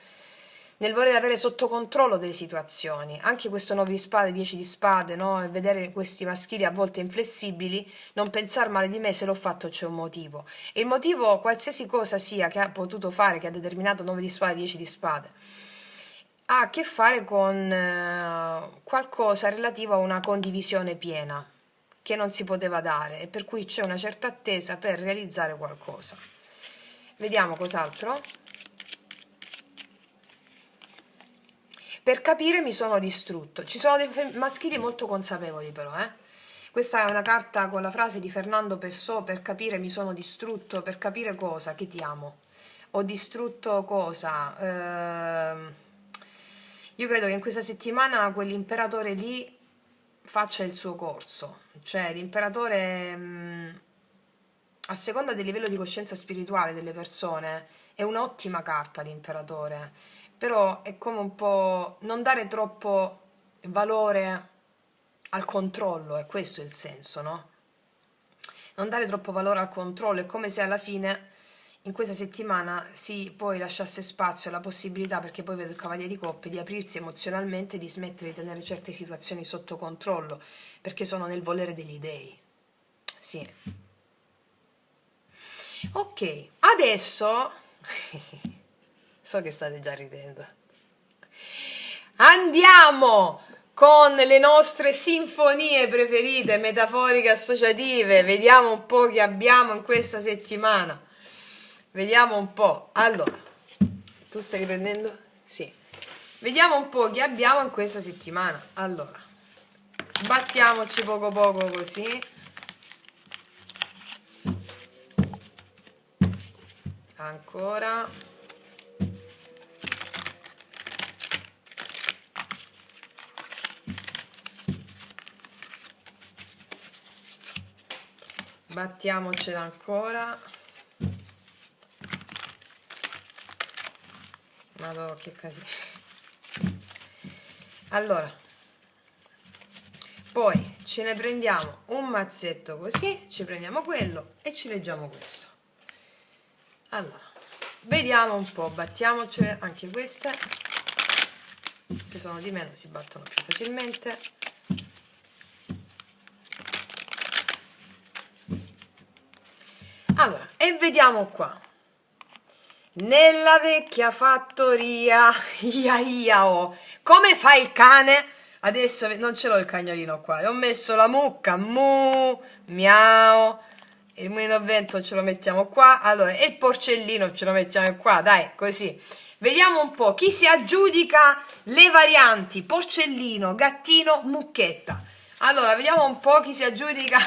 nel voler avere sotto controllo delle situazioni. Anche questo 9 di spade, 10 di spade, no? E vedere questi maschili a volte inflessibili, non pensare male di me, se l'ho fatto c'è un motivo. E il motivo, qualsiasi cosa sia che ha potuto fare, che ha determinato 9 di spade, 10 di spade, ha a che fare con qualcosa relativo a una condivisione piena che non si poteva dare e per cui c'è una certa attesa per realizzare qualcosa. Vediamo cos'altro. Per capire mi sono distrutto. Ci sono dei maschili molto consapevoli però, eh. Questa è una carta con la frase di Fernando Pessoa: per capire mi sono distrutto, per capire cosa? Che ti amo. Ho distrutto cosa? Io credo che in questa settimana quell'imperatore lì faccia il suo corso, cioè l'imperatore, a seconda del livello di coscienza spirituale delle persone, è un'ottima carta l'imperatore, però è come un po' non dare troppo valore al controllo, è questo il senso, no? Non dare troppo valore al controllo, è come se alla fine in questa settimana si poi lasciasse spazio alla possibilità, perché poi vedo il Cavaliere di Coppe, di aprirsi emozionalmente, di smettere di tenere certe situazioni sotto controllo, perché sono nel volere degli dei. Sì. Ok, adesso so che state già ridendo. Andiamo con le nostre sinfonie preferite, metaforiche associative. Vediamo un po' che abbiamo in questa settimana. Vediamo un po'. Allora, tu stai riprendendo? Sì. Vediamo un po' che abbiamo in questa settimana. Allora, battiamoci poco poco così. Ancora. Battiamocela ancora. Madonna, che casino. Allora, poi ce ne prendiamo un mazzetto così, ci prendiamo quello e ci leggiamo questo. Allora, vediamo un po', battiamocele anche queste. Se sono di meno si battono più facilmente. Allora, e vediamo qua. Nella vecchia fattoria, ia, come fa il cane? Adesso non ce l'ho il cagnolino qua, ho messo la mucca, mu, miau, il mulino a vento ce lo mettiamo qua, allora, e il porcellino ce lo mettiamo qua, dai, così. Vediamo un po' chi si aggiudica le varianti porcellino, gattino, mucchetta. Allora, vediamo un po' chi si aggiudica.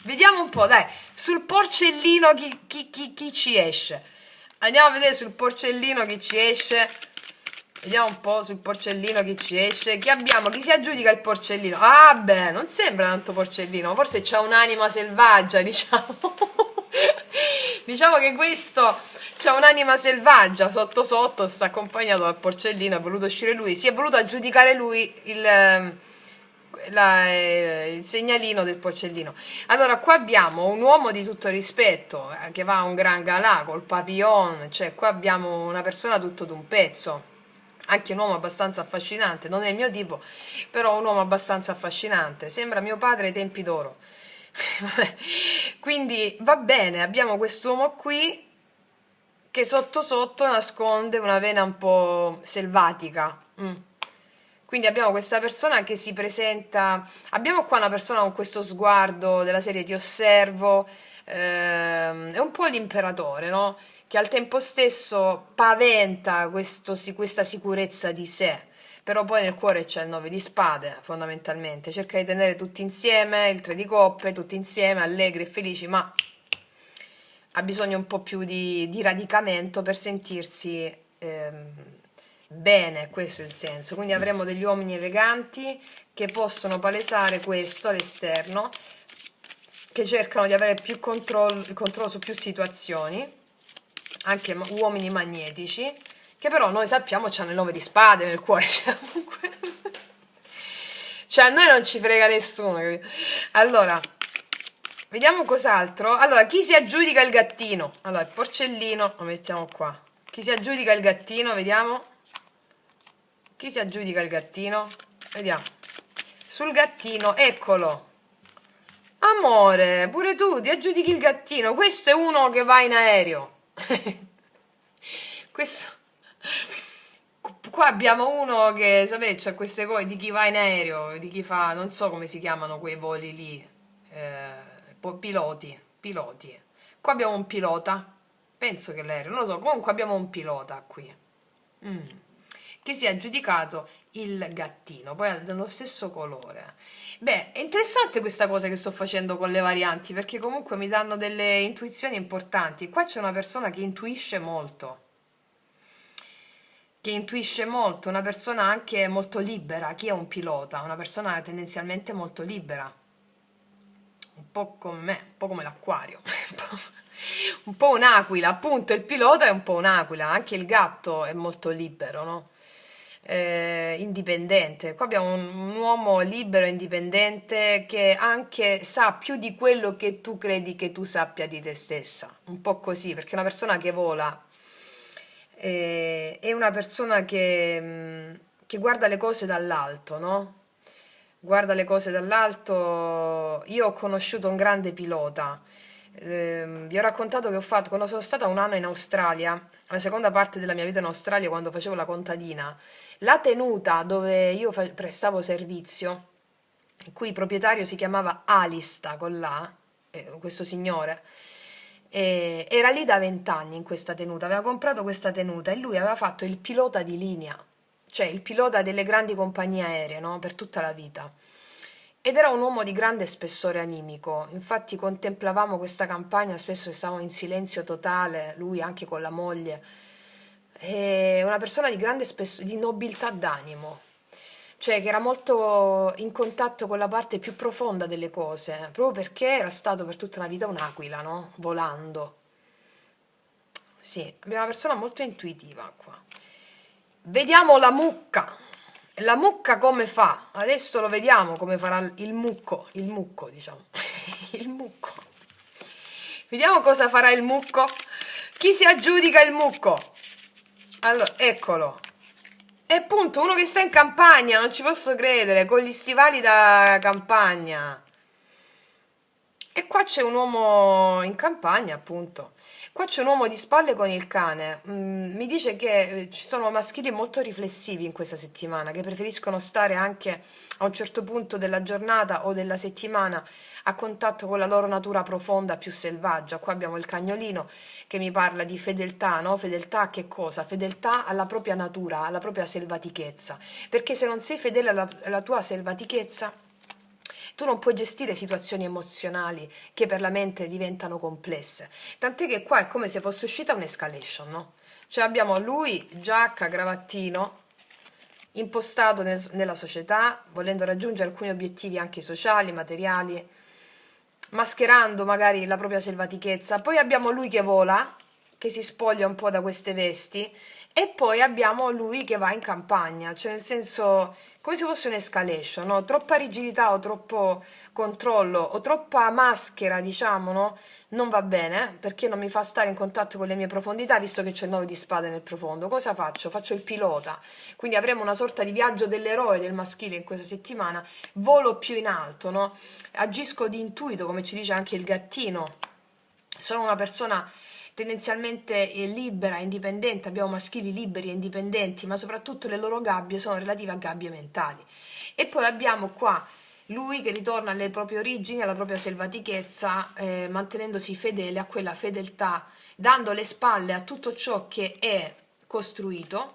Vediamo un po', dai, sul porcellino chi ci esce. Andiamo a vedere sul porcellino chi ci esce. Vediamo un po' sul porcellino chi ci esce. Chi abbiamo? Chi si aggiudica il porcellino? Ah, beh, non sembra tanto porcellino. Forse c'ha un'anima selvaggia, diciamo. Diciamo che questo c'ha un'anima selvaggia. Sotto sotto sta accompagnato dal porcellino. Ha voluto uscire lui. Si è voluto aggiudicare lui il segnalino del porcellino. Allora qua abbiamo un uomo di tutto rispetto, che va a un gran galà col papillon, cioè qua abbiamo una persona tutto d'un pezzo, anche un uomo abbastanza affascinante, non è il mio tipo, però un uomo abbastanza affascinante, sembra mio padre ai tempi d'oro. Quindi va bene, abbiamo quest'uomo qui che sotto sotto nasconde una vena un po' selvatica. Quindi abbiamo questa persona che si presenta, abbiamo qua una persona con questo sguardo della serie ti osservo, è un po' l'imperatore, no? Che al tempo stesso paventa questa sicurezza di sé, però poi nel cuore c'è il 9 di spade, fondamentalmente, cerca di tenere tutti insieme, il 3 di coppe, tutti insieme, allegri e felici, ma ha bisogno un po' più di radicamento per sentirsi bene, questo è il senso. Quindi avremo degli uomini eleganti che possono palesare questo all'esterno, che cercano di avere più il controllo su più situazioni, anche uomini magnetici, che però noi sappiamo c'hanno il 9 di spade nel cuore, cioè a noi non ci frega nessuno, capito? Allora, vediamo cos'altro. Allora, chi si aggiudica il gattino? Allora, il porcellino lo mettiamo qua. Chi si aggiudica il gattino, vediamo. Chi si aggiudica il gattino? Vediamo. Sul gattino, eccolo. Amore, pure tu ti aggiudichi il gattino. Questo è uno che va in aereo. Questo qua abbiamo uno che, sapete, c'ha queste cose di chi va in aereo, di chi fa, non so come si chiamano quei voli lì, piloti. Qua abbiamo un pilota, penso che l'aereo, non lo so, comunque abbiamo un pilota qui, mm, che si è aggiudicato il gattino, poi è dello stesso colore. Beh, è interessante questa cosa che sto facendo con le varianti, perché comunque mi danno delle intuizioni importanti. Qua c'è una persona che intuisce molto, una persona anche molto libera. Chi è un pilota? Una persona tendenzialmente molto libera, un po' come me, un po' come l'acquario, un po' un'aquila, appunto il pilota è un po' un'aquila, anche il gatto è molto libero, no? Indipendente. Qua abbiamo un uomo libero e indipendente che anche sa più di quello che tu credi che tu sappia di te stessa, un po' così, perché una persona che vola è una persona che guarda le cose dall'alto, no? Guarda le cose dall'alto. Io ho conosciuto un grande pilota. Vi ho raccontato che ho fatto, quando sono stata un anno in Australia, la seconda parte della mia vita in Australia, quando facevo la contadina, la tenuta dove io prestavo servizio, il cui proprietario si chiamava Alista con la, questo signore, era lì da 20 anni in questa tenuta, aveva comprato questa tenuta e lui aveva fatto il pilota di linea, cioè il pilota delle grandi compagnie aeree, no? Per tutta la vita. Ed era un uomo di grande spessore animico, infatti contemplavamo questa campagna, spesso stavamo in silenzio totale, lui anche con la moglie, e una persona di grande di nobiltà d'animo, cioè che era molto in contatto con la parte più profonda delle cose, proprio perché era stato per tutta una vita un'aquila, no? Volando. Sì, abbiamo una persona molto intuitiva qua. Vediamo la mucca. La mucca come fa? Adesso lo vediamo come farà il mucco, diciamo. Il mucco. Vediamo cosa farà il mucco. Chi si aggiudica il mucco? Allora, eccolo. E appunto, uno che sta in campagna, non ci posso credere, con gli stivali da campagna. E qua c'è un uomo in campagna, appunto. Qua c'è un uomo di spalle con il cane. Mi dice che ci sono maschili molto riflessivi in questa settimana, che preferiscono stare anche a un certo punto della giornata o della settimana a contatto con la loro natura profonda, più selvaggia. Qua abbiamo il cagnolino che mi parla di fedeltà, no? Fedeltà a che cosa? Fedeltà alla propria natura, alla propria selvatichezza. Perché se non sei fedele alla tua selvatichezza, tu non puoi gestire situazioni emozionali che per la mente diventano complesse. Tant'è che qua è come se fosse uscita un'escalation, no? Cioè abbiamo lui, giacca, cravattino, impostato nella società, volendo raggiungere alcuni obiettivi anche sociali, materiali, mascherando magari la propria selvatichezza. Poi abbiamo lui che vola, che si spoglia un po' da queste vesti, e poi abbiamo lui che va in campagna, cioè nel senso come se fosse un'escalation, no? Troppa rigidità o troppo controllo o troppa maschera, diciamo, no? Non va bene, perché non mi fa stare in contatto con le mie profondità, visto che c'è il 9 di spade nel profondo. Cosa faccio? Faccio il pilota, quindi avremo una sorta di viaggio dell'eroe del maschile in questa settimana, volo più in alto, no? Agisco di intuito, come ci dice anche il gattino. Sono una persona tendenzialmente libera, indipendente, abbiamo maschili liberi e indipendenti, ma soprattutto le loro gabbie sono relative a gabbie mentali. E poi abbiamo qua lui che ritorna alle proprie origini, alla propria selvatichezza, mantenendosi fedele a quella fedeltà, dando le spalle a tutto ciò che è costruito,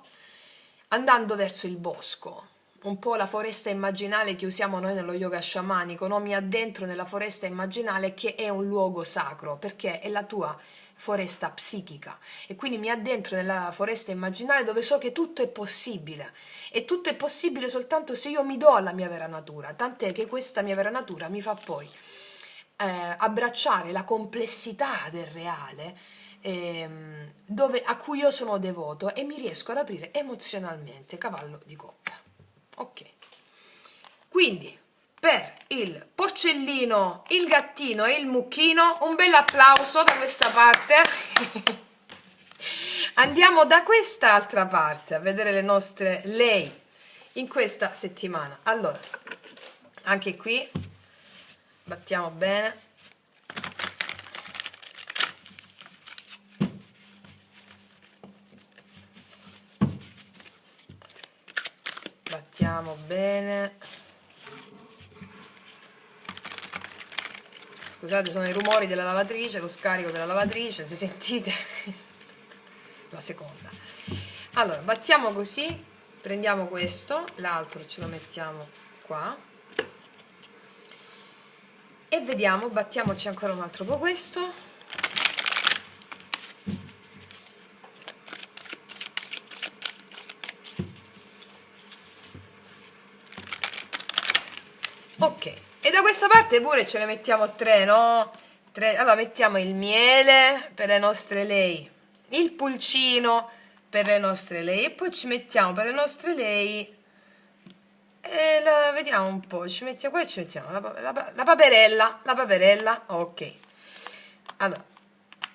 andando verso il bosco, un po' la foresta immaginale che usiamo noi nello yoga sciamanico, no? Mi addentro nella foresta immaginale che è un luogo sacro, perché è la tua foresta psichica e quindi mi addentro nella foresta immaginale dove so che tutto è possibile e tutto è possibile soltanto se io mi do alla mia vera natura, tant'è che questa mia vera natura mi fa poi abbracciare la complessità del reale, a cui io sono devoto e mi riesco ad aprire emozionalmente, cavallo di coppia. Ok, quindi per il porcellino, il gattino e il mucchino un bel applauso da questa parte. Andiamo da quest'altra parte a vedere le nostre lei in questa settimana. Allora, anche qui battiamo bene. mettiamo bene. Scusate, sono i rumori della lavatrice, lo scarico della lavatrice, se sentite la seconda. Allora, battiamo così, prendiamo questo, l'altro ce lo mettiamo qua e vediamo, battiamoci ancora un altro po' questo. Ok, e da questa parte pure ce ne mettiamo 3, no? 3. Allora mettiamo il miele per le nostre lei, il pulcino per le nostre lei e poi ci mettiamo per le nostre lei vediamo un po', ci mettiamo qua e ci mettiamo la paperella, ok. Allora,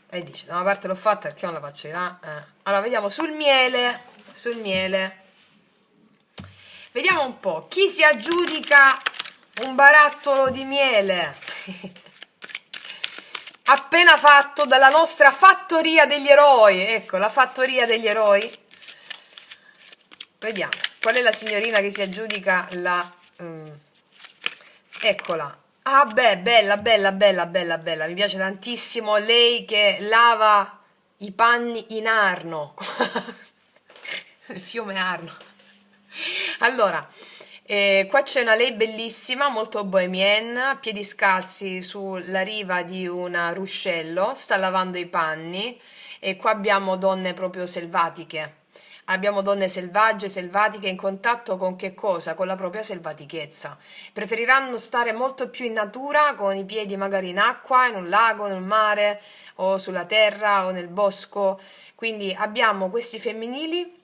e dice, da una parte l'ho fatta perché non la faccio di là. Allora, vediamo sul miele, vediamo un po', chi si aggiudica un barattolo di miele appena fatto dalla nostra fattoria degli eroi. Ecco, la fattoria degli eroi. Vediamo, qual è la signorina che si aggiudica la... eccola. Ah beh, bella, mi piace tantissimo lei che lava i panni in Arno. Il fiume Arno. Allora, qua c'è una lei bellissima, molto bohemienne, piedi scalzi sulla riva di un ruscello, sta lavando i panni e qua abbiamo donne proprio selvatiche. Abbiamo donne selvatiche in contatto con che cosa? Con la propria selvatichezza. Preferiranno stare molto più in natura, con i piedi magari in acqua, in un lago, nel mare o sulla terra o nel bosco. Quindi abbiamo questi femminili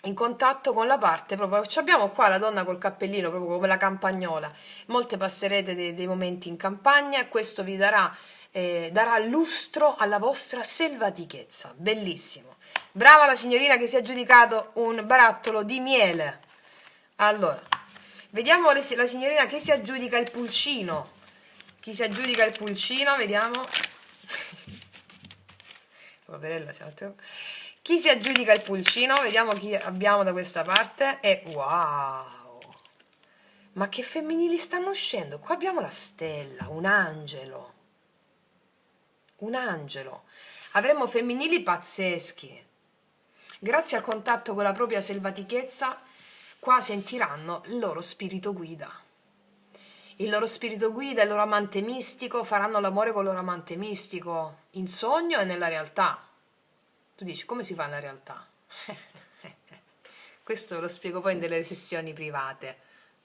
in contatto con la parte proprio, abbiamo qua la donna col cappellino proprio come la campagnola. Molte passerete dei momenti in campagna e questo vi darà lustro alla vostra selvatichezza. Bellissimo. Brava la signorina che si è aggiudicato un barattolo di miele. Allora, vediamo la signorina che si aggiudica il pulcino. Chi si aggiudica il pulcino, vediamo. Paperella, chi si aggiudica il pulcino? Vediamo chi abbiamo da questa parte. E wow! Ma che femminili stanno uscendo? Qua abbiamo la stella, un angelo. Un angelo. Avremo femminili pazzeschi. Grazie al contatto con la propria selvatichezza, qua sentiranno il loro spirito guida. Il loro spirito guida, il loro amante mistico, faranno l'amore con il loro amante mistico, in sogno e nella realtà. Tu dici, come si fa nella realtà? Questo lo spiego poi in delle sessioni private.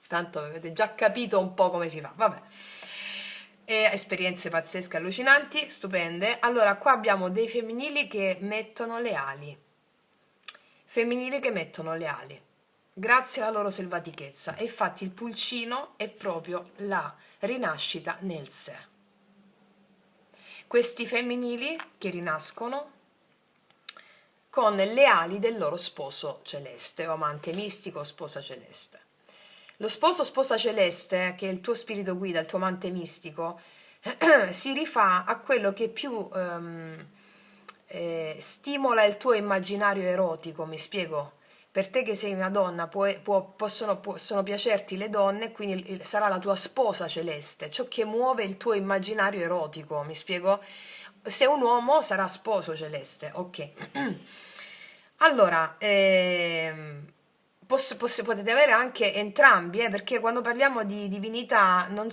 Tanto avete già capito un po' come si fa. Vabbè. E esperienze pazzesche, allucinanti, stupende. Allora, qua abbiamo dei femminili che mettono le ali. Femminili che mettono le ali. Grazie alla loro selvatichezza. E infatti il pulcino è proprio la rinascita nel sé. Questi femminili che rinascono con le ali del loro sposo celeste o amante mistico o sposa celeste. Lo sposo sposa celeste, che è il tuo spirito guida, il tuo amante mistico, si rifà a quello che più stimola il tuo immaginario erotico, mi spiego? Per te che sei una donna possono piacerti le donne, quindi sarà la tua sposa celeste, ciò che muove il tuo immaginario erotico, mi spiego? Se un uomo sarà sposo celeste, ok. Allora, potete avere anche entrambi, perché quando parliamo di divinità non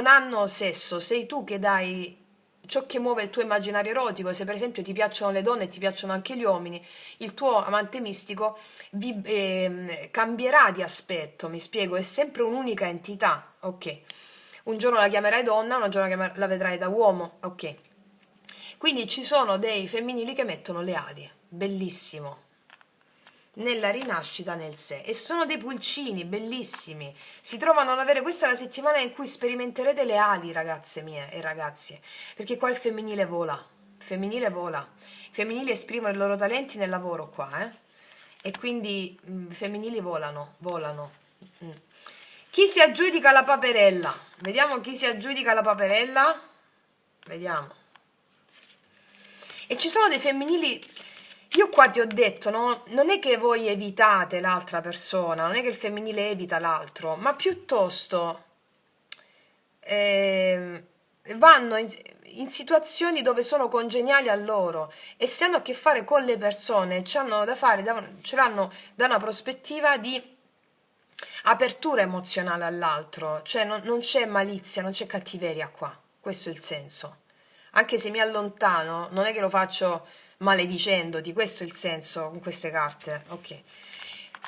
hanno sesso, sei tu che dai ciò che muove il tuo immaginario erotico. Se per esempio ti piacciono le donne e ti piacciono anche gli uomini, il tuo amante mistico cambierà di aspetto, mi spiego, è sempre un'unica entità, ok? Un giorno la chiamerai donna, un giorno la vedrai da uomo, ok? Quindi ci sono dei femminili che mettono le ali, bellissimo, nella rinascita nel sé, e sono dei pulcini bellissimi, si trovano ad avere, questa è la settimana in cui sperimenterete le ali, ragazze mie e ragazzi, perché qua il femminile vola, i femminili esprimono i loro talenti nel lavoro qua, e quindi i femminili volano. Chi si aggiudica la paperella? Vediamo chi si aggiudica la paperella, vediamo. E ci sono dei femminili io qua ti ho detto, no? Non è che voi evitate l'altra persona, non è che il femminile evita l'altro, ma piuttosto ehm, vanno in situazioni dove sono congeniali a loro e se hanno a che fare con le persone, ce l'hanno da fare, ce l'hanno da una prospettiva di apertura emozionale all'altro, cioè non c'è malizia, non c'è cattiveria qua, questo è il senso. Anche se mi allontano, non è che lo faccio maledicendoti, questo è il senso con queste carte, ok.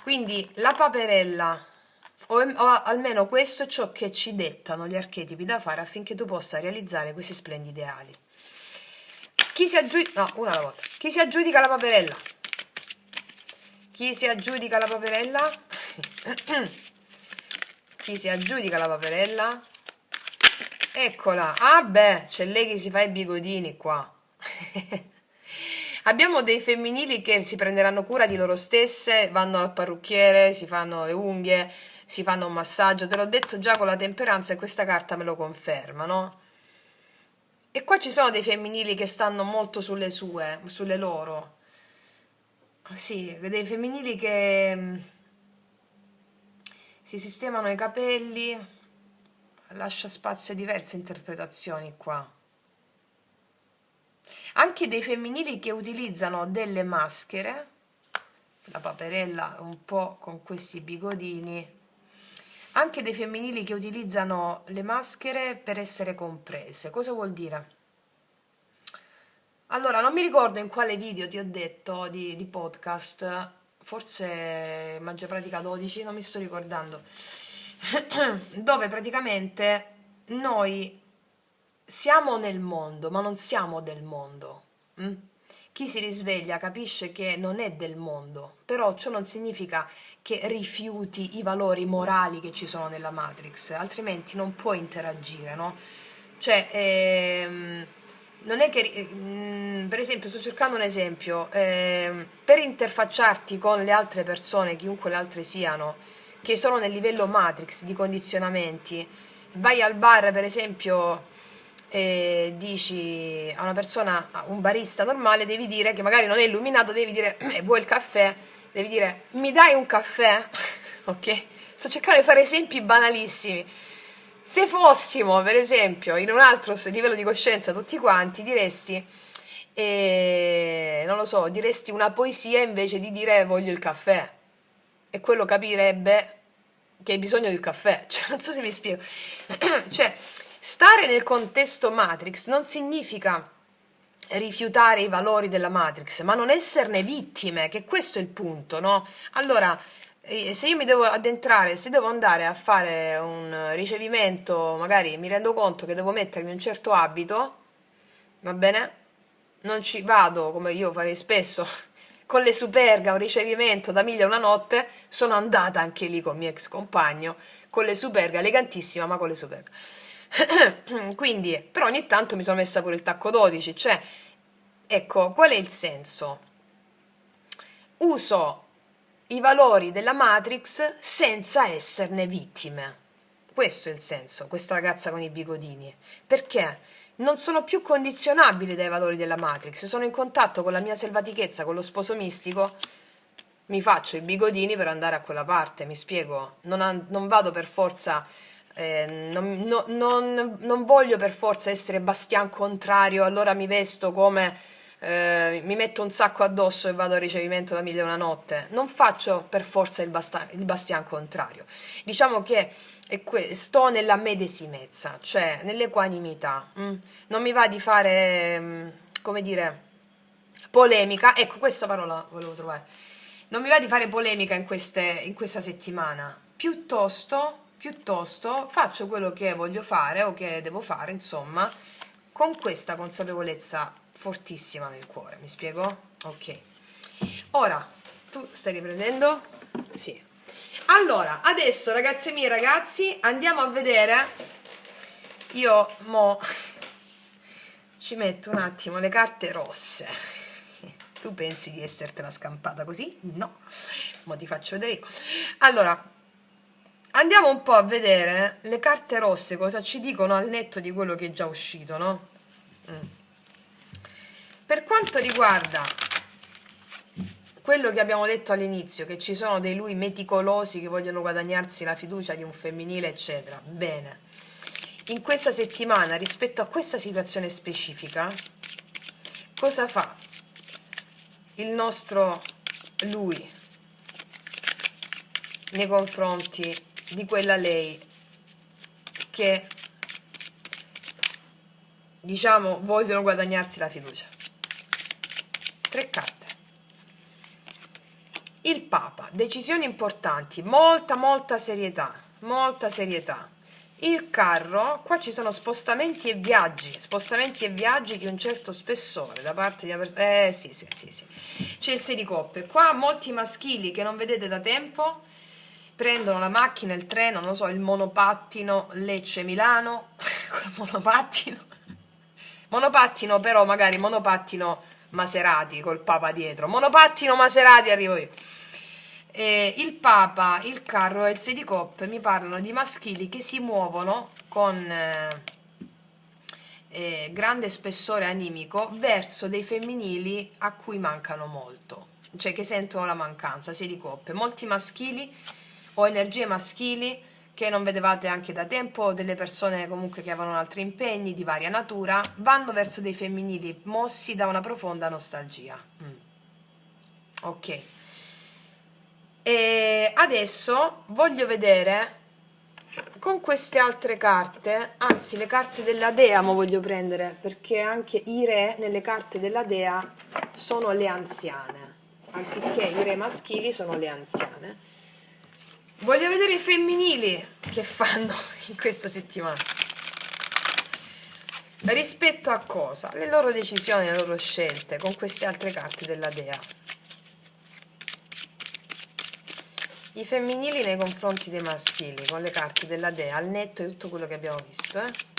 Quindi la paperella, o almeno questo è ciò che ci dettano gli archetipi da fare affinché tu possa realizzare questi splendidi ideali. Chi si aggiudica, no, una alla volta, chi si aggiudica la paperella? Chi si aggiudica la paperella? Chi si aggiudica la paperella? Eccola. Ah beh, c'è lei che si fa i bigodini qua. Abbiamo dei femminili che si prenderanno cura di loro stesse, vanno al parrucchiere, si fanno le unghie, si fanno un massaggio. Te l'ho detto già con la temperanza e questa carta me lo conferma, no? E qua ci sono dei femminili che stanno molto sulle loro. Sì, dei femminili che si sistemano i capelli, lascia spazio a diverse interpretazioni qua. Anche dei femminili che utilizzano delle maschere, la paperella un po' con questi bigodini, anche dei femminili che utilizzano le maschere per essere comprese. Cosa vuol dire? Allora, non mi ricordo in quale video ti ho detto di podcast, forse Magia Pratica 12, non mi sto ricordando, dove praticamente noi siamo nel mondo, ma non siamo del mondo. Mm? Chi si risveglia capisce che non è del mondo, però ciò non significa che rifiuti i valori morali che ci sono nella Matrix, altrimenti non puoi interagire, no? Cioè, non è che, per esempio, sto cercando un esempio, per interfacciarti con le altre persone, chiunque le altre siano, che sono nel livello Matrix di condizionamenti, vai al bar, per esempio, e dici a una persona, a un barista normale, devi dire che magari non è illuminato, devi dire, vuoi il caffè? Devi dire, mi dai un caffè? Ok? Sto cercando di fare esempi banalissimi. Se fossimo, per esempio, in un altro livello di coscienza tutti quanti, diresti, non lo so, diresti una poesia invece di dire voglio il caffè. E quello capirebbe che hai bisogno del caffè. Cioè, non so se mi spiego. Cioè, stare nel contesto Matrix non significa rifiutare i valori della Matrix, ma non esserne vittime, che questo è il punto, no? Allora, se io mi devo addentrare, se devo andare a fare un ricevimento, magari mi rendo conto che devo mettermi un certo abito, va bene? Non ci vado come io farei spesso con le superga, un ricevimento da 1000 e una notte, sono andata anche lì con il mio ex compagno, con le superga, elegantissima, ma con le superga. Quindi, però ogni tanto mi sono messa pure il tacco 12, cioè, ecco, qual è il senso? Uso i valori della Matrix senza esserne vittime. Questo è il senso, questa ragazza con i bigodini. Perché? Non sono più condizionabili dai valori della Matrix, sono in contatto con la mia selvatichezza, con lo sposo mistico, mi faccio i bigodini per andare a quella parte, mi spiego? Non vado per forza, non voglio per forza essere Bastian contrario, allora mi vesto come, mi metto un sacco addosso e vado al ricevimento da 1000 e una notte. Non faccio per forza il Bastian contrario. Diciamo che sto nella medesimezza, cioè nell'equanimità. Non mi va di fare, come dire, polemica. Ecco, questa parola volevo trovare. Non mi va di fare polemica in questa settimana. Piuttosto faccio quello che voglio fare o che devo fare, insomma, con questa consapevolezza fortissima nel cuore. Mi spiego? Ok. Ora, tu stai riprendendo? Sì. Allora, adesso ragazze mie, ragazzi, andiamo a vedere. Io mo ci metto un attimo le carte rosse. Tu pensi di essertela scampata così? No. Mo ti faccio vedere io. Allora, andiamo un po' a vedere le carte rosse cosa ci dicono al netto di quello che è già uscito, no? Per quanto riguarda quello che abbiamo detto all'inizio, che ci sono dei lui meticolosi che vogliono guadagnarsi la fiducia di un femminile, eccetera. Bene, in questa settimana, rispetto a questa situazione specifica, cosa fa il nostro lui nei confronti di quella lei che, diciamo, vogliono guadagnarsi la fiducia? 3 carte. Il Papa, decisioni importanti, molta serietà, molta serietà. Il Carro, qua ci sono spostamenti e viaggi di un certo spessore da parte di una persona. Sì. C'è il 6 di coppe. Qua molti maschili che non vedete da tempo prendono la macchina, il treno, non lo so, il monopattino Lecce-Milano, col monopattino però magari monopattino Maserati col Papa dietro, monopattino Maserati arrivo io. Il Papa, il Carro e il 6 di coppe mi parlano di maschili che si muovono con grande spessore animico verso dei femminili a cui mancano molto, cioè che sentono la mancanza. 6 di coppe, molti maschili o energie maschili che non vedevate anche da tempo, delle persone comunque che avevano altri impegni di varia natura, vanno verso dei femminili mossi da una profonda nostalgia. Ok. E adesso voglio vedere con queste altre carte, anzi le carte della Dea mo voglio prendere, perché anche i re nelle carte della Dea sono le anziane, anziché i re maschili sono le anziane. Voglio vedere i femminili che fanno in questa settimana. Rispetto a cosa? Le loro decisioni, le loro scelte con queste altre carte della Dea. I femminili nei confronti dei maschili con le carte della Dea, al netto di tutto quello che abbiamo visto.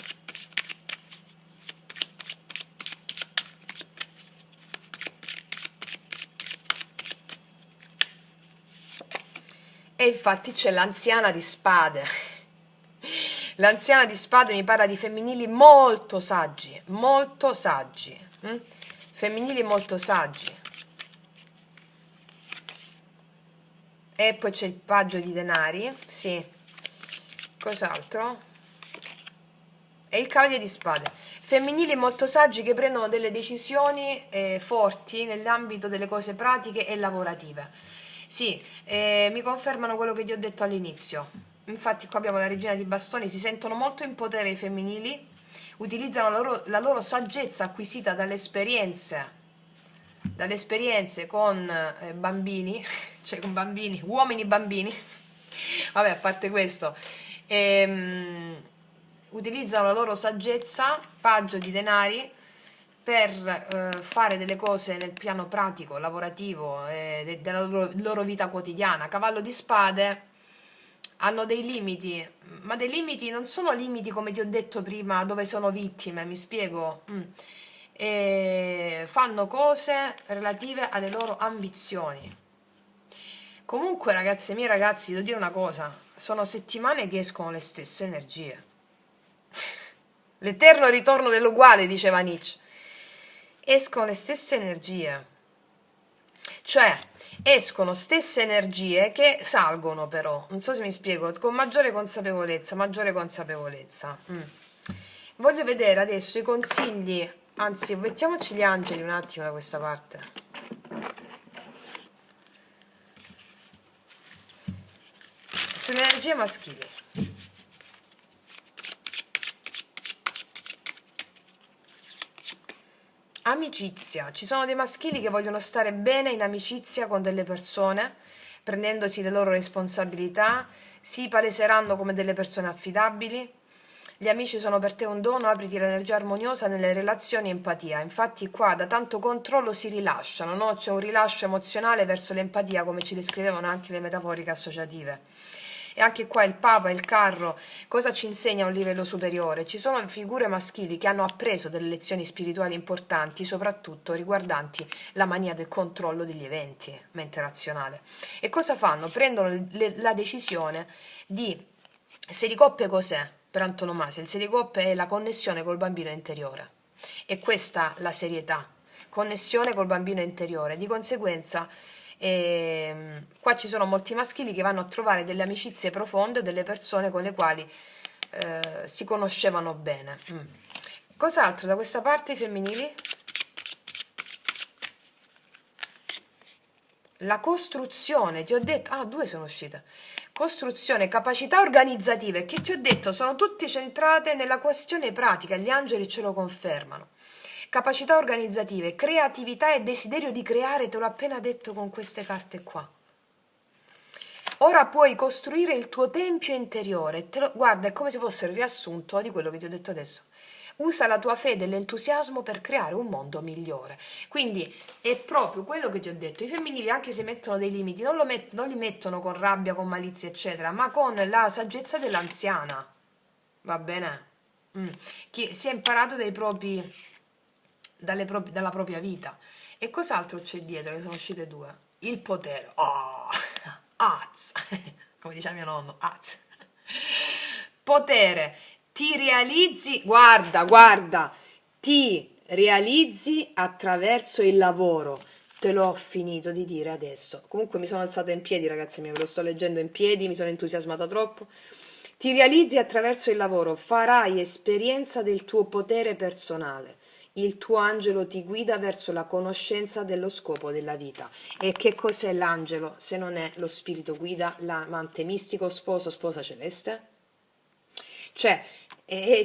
E infatti c'è l'anziana di spade. L'anziana di spade mi parla di femminili molto saggi, molto saggi. Femminili molto saggi. E poi c'è il paggio di denari, sì. Cos'altro? E il cavaliere di spade. Femminili molto saggi che prendono delle decisioni forti nell'ambito delle cose pratiche e lavorative. Sì, mi confermano quello che ti ho detto all'inizio. Infatti qua abbiamo la regina di bastoni, si sentono molto in potere i femminili, utilizzano la loro saggezza acquisita dalle esperienze con bambini, cioè con bambini, uomini bambini, vabbè, a parte questo, utilizzano la loro saggezza, paggio di denari, per fare delle cose nel piano pratico, lavorativo, della loro vita quotidiana. Cavallo di spade hanno dei limiti, ma dei limiti non sono limiti come ti ho detto prima, dove sono vittime, mi spiego? E fanno cose relative alle loro ambizioni. Comunque, ragazze mie, ragazzi, devo dire una cosa, sono settimane che escono le stesse energie. L'eterno ritorno dell'uguale, diceva Nietzsche. Escono le stesse energie, cioè escono stesse energie che salgono, però non so se mi spiego, con maggiore consapevolezza. Voglio vedere adesso i consigli, anzi mettiamoci gli angeli un attimo da questa parte. Sulle energie maschili. Amicizia, ci sono dei maschili che vogliono stare bene in amicizia con delle persone, prendendosi le loro responsabilità, si paleseranno come delle persone affidabili. Gli amici sono per te un dono, apriti l'energia armoniosa nelle relazioni e empatia. Infatti qua da tanto controllo si rilasciano, no? C'è un rilascio emozionale verso l'empatia, come ci descrivevano anche le metaforiche associative. E anche qua il Papa, il Carro, cosa ci insegna a un livello superiore? Ci sono figure maschili che hanno appreso delle lezioni spirituali importanti, soprattutto riguardanti la mania del controllo degli eventi, mente razionale. E cosa fanno? Prendono la decisione di... 6 di coppe cos'è? Per antonomasia, il 6 di coppe è la connessione col bambino interiore. E questa la serietà, connessione col bambino interiore. Di conseguenza Qua ci sono molti maschili che vanno a trovare delle amicizie profonde, delle persone con le quali si conoscevano bene. Cos'altro da questa parte, i femminili? La costruzione, ti ho detto, due sono uscite. Costruzione, capacità organizzative, che ti ho detto, sono tutte centrate nella questione pratica, gli angeli ce lo confermano. Capacità organizzative, creatività e desiderio di creare, te l'ho appena detto con queste carte qua. Ora puoi costruire il tuo tempio interiore, guarda, è come se fosse il riassunto di quello che ti ho detto adesso. Usa la tua fede e l'entusiasmo per creare un mondo migliore. Quindi è proprio quello che ti ho detto. I femminili, anche se mettono dei limiti, non li mettono con rabbia, con malizia, eccetera, ma con la saggezza dell'anziana. Va bene? Che si è imparato dalla propria vita. E cos'altro c'è dietro? Ne sono uscite due. Il potere. Oh, az. Come diceva mio nonno, az. Potere. Ti realizzi, guarda, ti realizzi attraverso il lavoro. Te l'ho finito di dire adesso. Comunque mi sono alzata in piedi, ragazzi miei, ve lo sto leggendo in piedi, mi sono entusiasmata troppo. Ti realizzi attraverso il lavoro, farai esperienza del tuo potere personale. Il tuo angelo ti guida verso la conoscenza dello scopo della vita. E che cos'è l'angelo se non è lo spirito guida, l'amante mistico, sposo, sposa celeste? Cioè,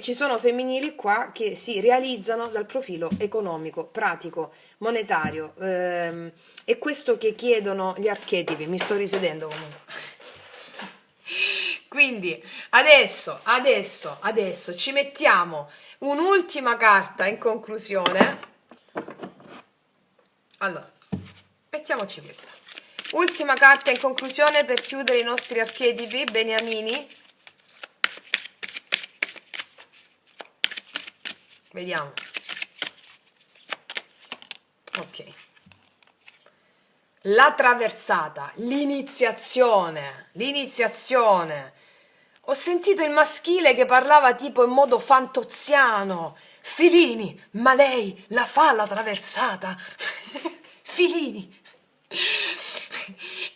ci sono femminili qua che si realizzano dal profilo economico, pratico, monetario. È questo che chiedono gli archetipi. Mi sto risedendo comunque. Quindi adesso ci mettiamo un'ultima carta in conclusione. Allora, mettiamoci questa. Ultima carta in conclusione per chiudere i nostri archetipi, beniamini. Vediamo. Ok. La traversata, l'iniziazione. Ho sentito il maschile che parlava tipo in modo fantoziano. Filini, ma lei la fa la traversata? Filini.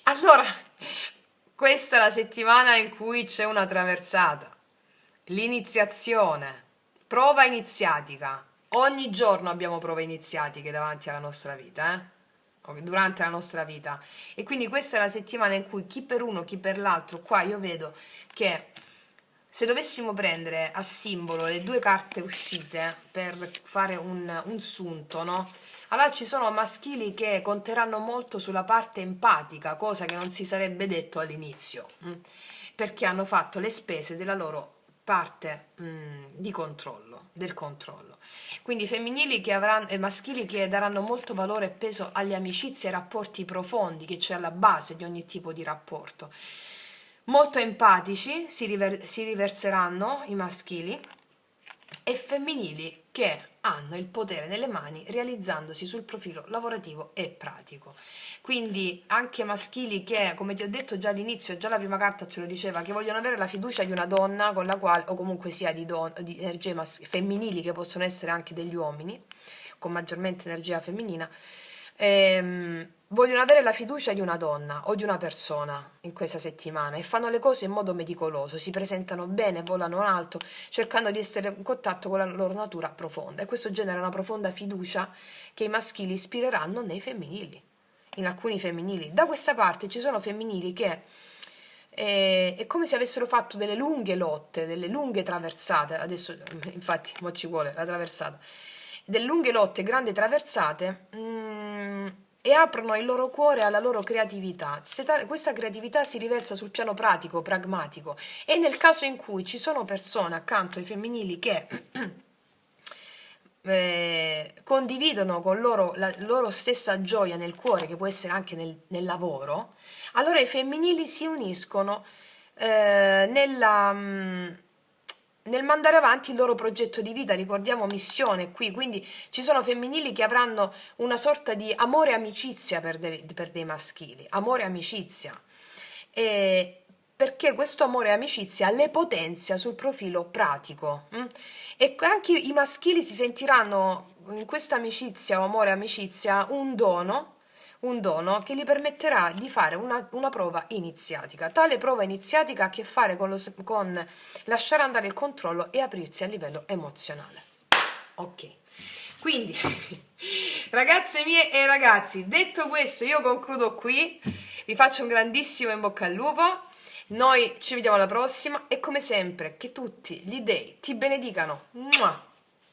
Allora, questa è la settimana in cui c'è una traversata. L'iniziazione, prova iniziatica. Ogni giorno abbiamo prove iniziatiche davanti alla nostra vita, o durante la nostra vita. E quindi questa è la settimana in cui chi per uno, chi per l'altro, qua io vedo che se dovessimo prendere a simbolo le due carte uscite per fare un sunto, no? Allora ci sono maschili che conteranno molto sulla parte empatica, cosa che non si sarebbe detto all'inizio, perché hanno fatto le spese della loro parte di controllo, del controllo. Quindi femminili che avranno, e maschili che daranno molto valore e peso alle amicizie e ai rapporti profondi che c'è alla base di ogni tipo di rapporto. Molto empatici si riverseranno i maschili e femminili che hanno il potere nelle mani realizzandosi sul profilo lavorativo e pratico. Quindi anche maschili che, come ti ho detto già all'inizio, già la prima carta ce lo diceva, che vogliono avere la fiducia di una donna con la quale, o comunque sia di energie femminili che possono essere anche degli uomini, con maggiormente energia femminina, vogliono avere la fiducia di una donna o di una persona in questa settimana e fanno le cose in modo meticoloso, si presentano bene, volano alto, cercando di essere in contatto con la loro natura profonda e questo genera una profonda fiducia che i maschili ispireranno nei femminili, in alcuni femminili. Da questa parte ci sono femminili che è come se avessero fatto delle lunghe lotte, delle lunghe traversate, adesso infatti mo ci vuole la traversata, delle lunghe lotte, grandi traversate, e aprono il loro cuore alla loro creatività. Questa creatività si riversa sul piano pratico, pragmatico, e nel caso in cui ci sono persone accanto ai femminili che condividono con loro la loro stessa gioia nel cuore, che può essere anche nel lavoro, allora i femminili si uniscono nel mandare avanti il loro progetto di vita. Ricordiamo missione qui, quindi ci sono femminili che avranno una sorta di amore e amicizia per dei maschili, amore e amicizia, perché questo amore e amicizia le potenzia sul profilo pratico, e anche i maschili si sentiranno in questa amicizia o amore e amicizia un dono un dono che gli permetterà di fare una prova iniziatica. Tale prova iniziatica ha a che fare con lasciare andare il controllo e aprirsi a livello emozionale. Ok, quindi ragazze mie e ragazzi, detto questo io concludo qui, vi faccio un grandissimo in bocca al lupo, noi ci vediamo alla prossima e come sempre che tutti gli dei ti benedicano. Mua!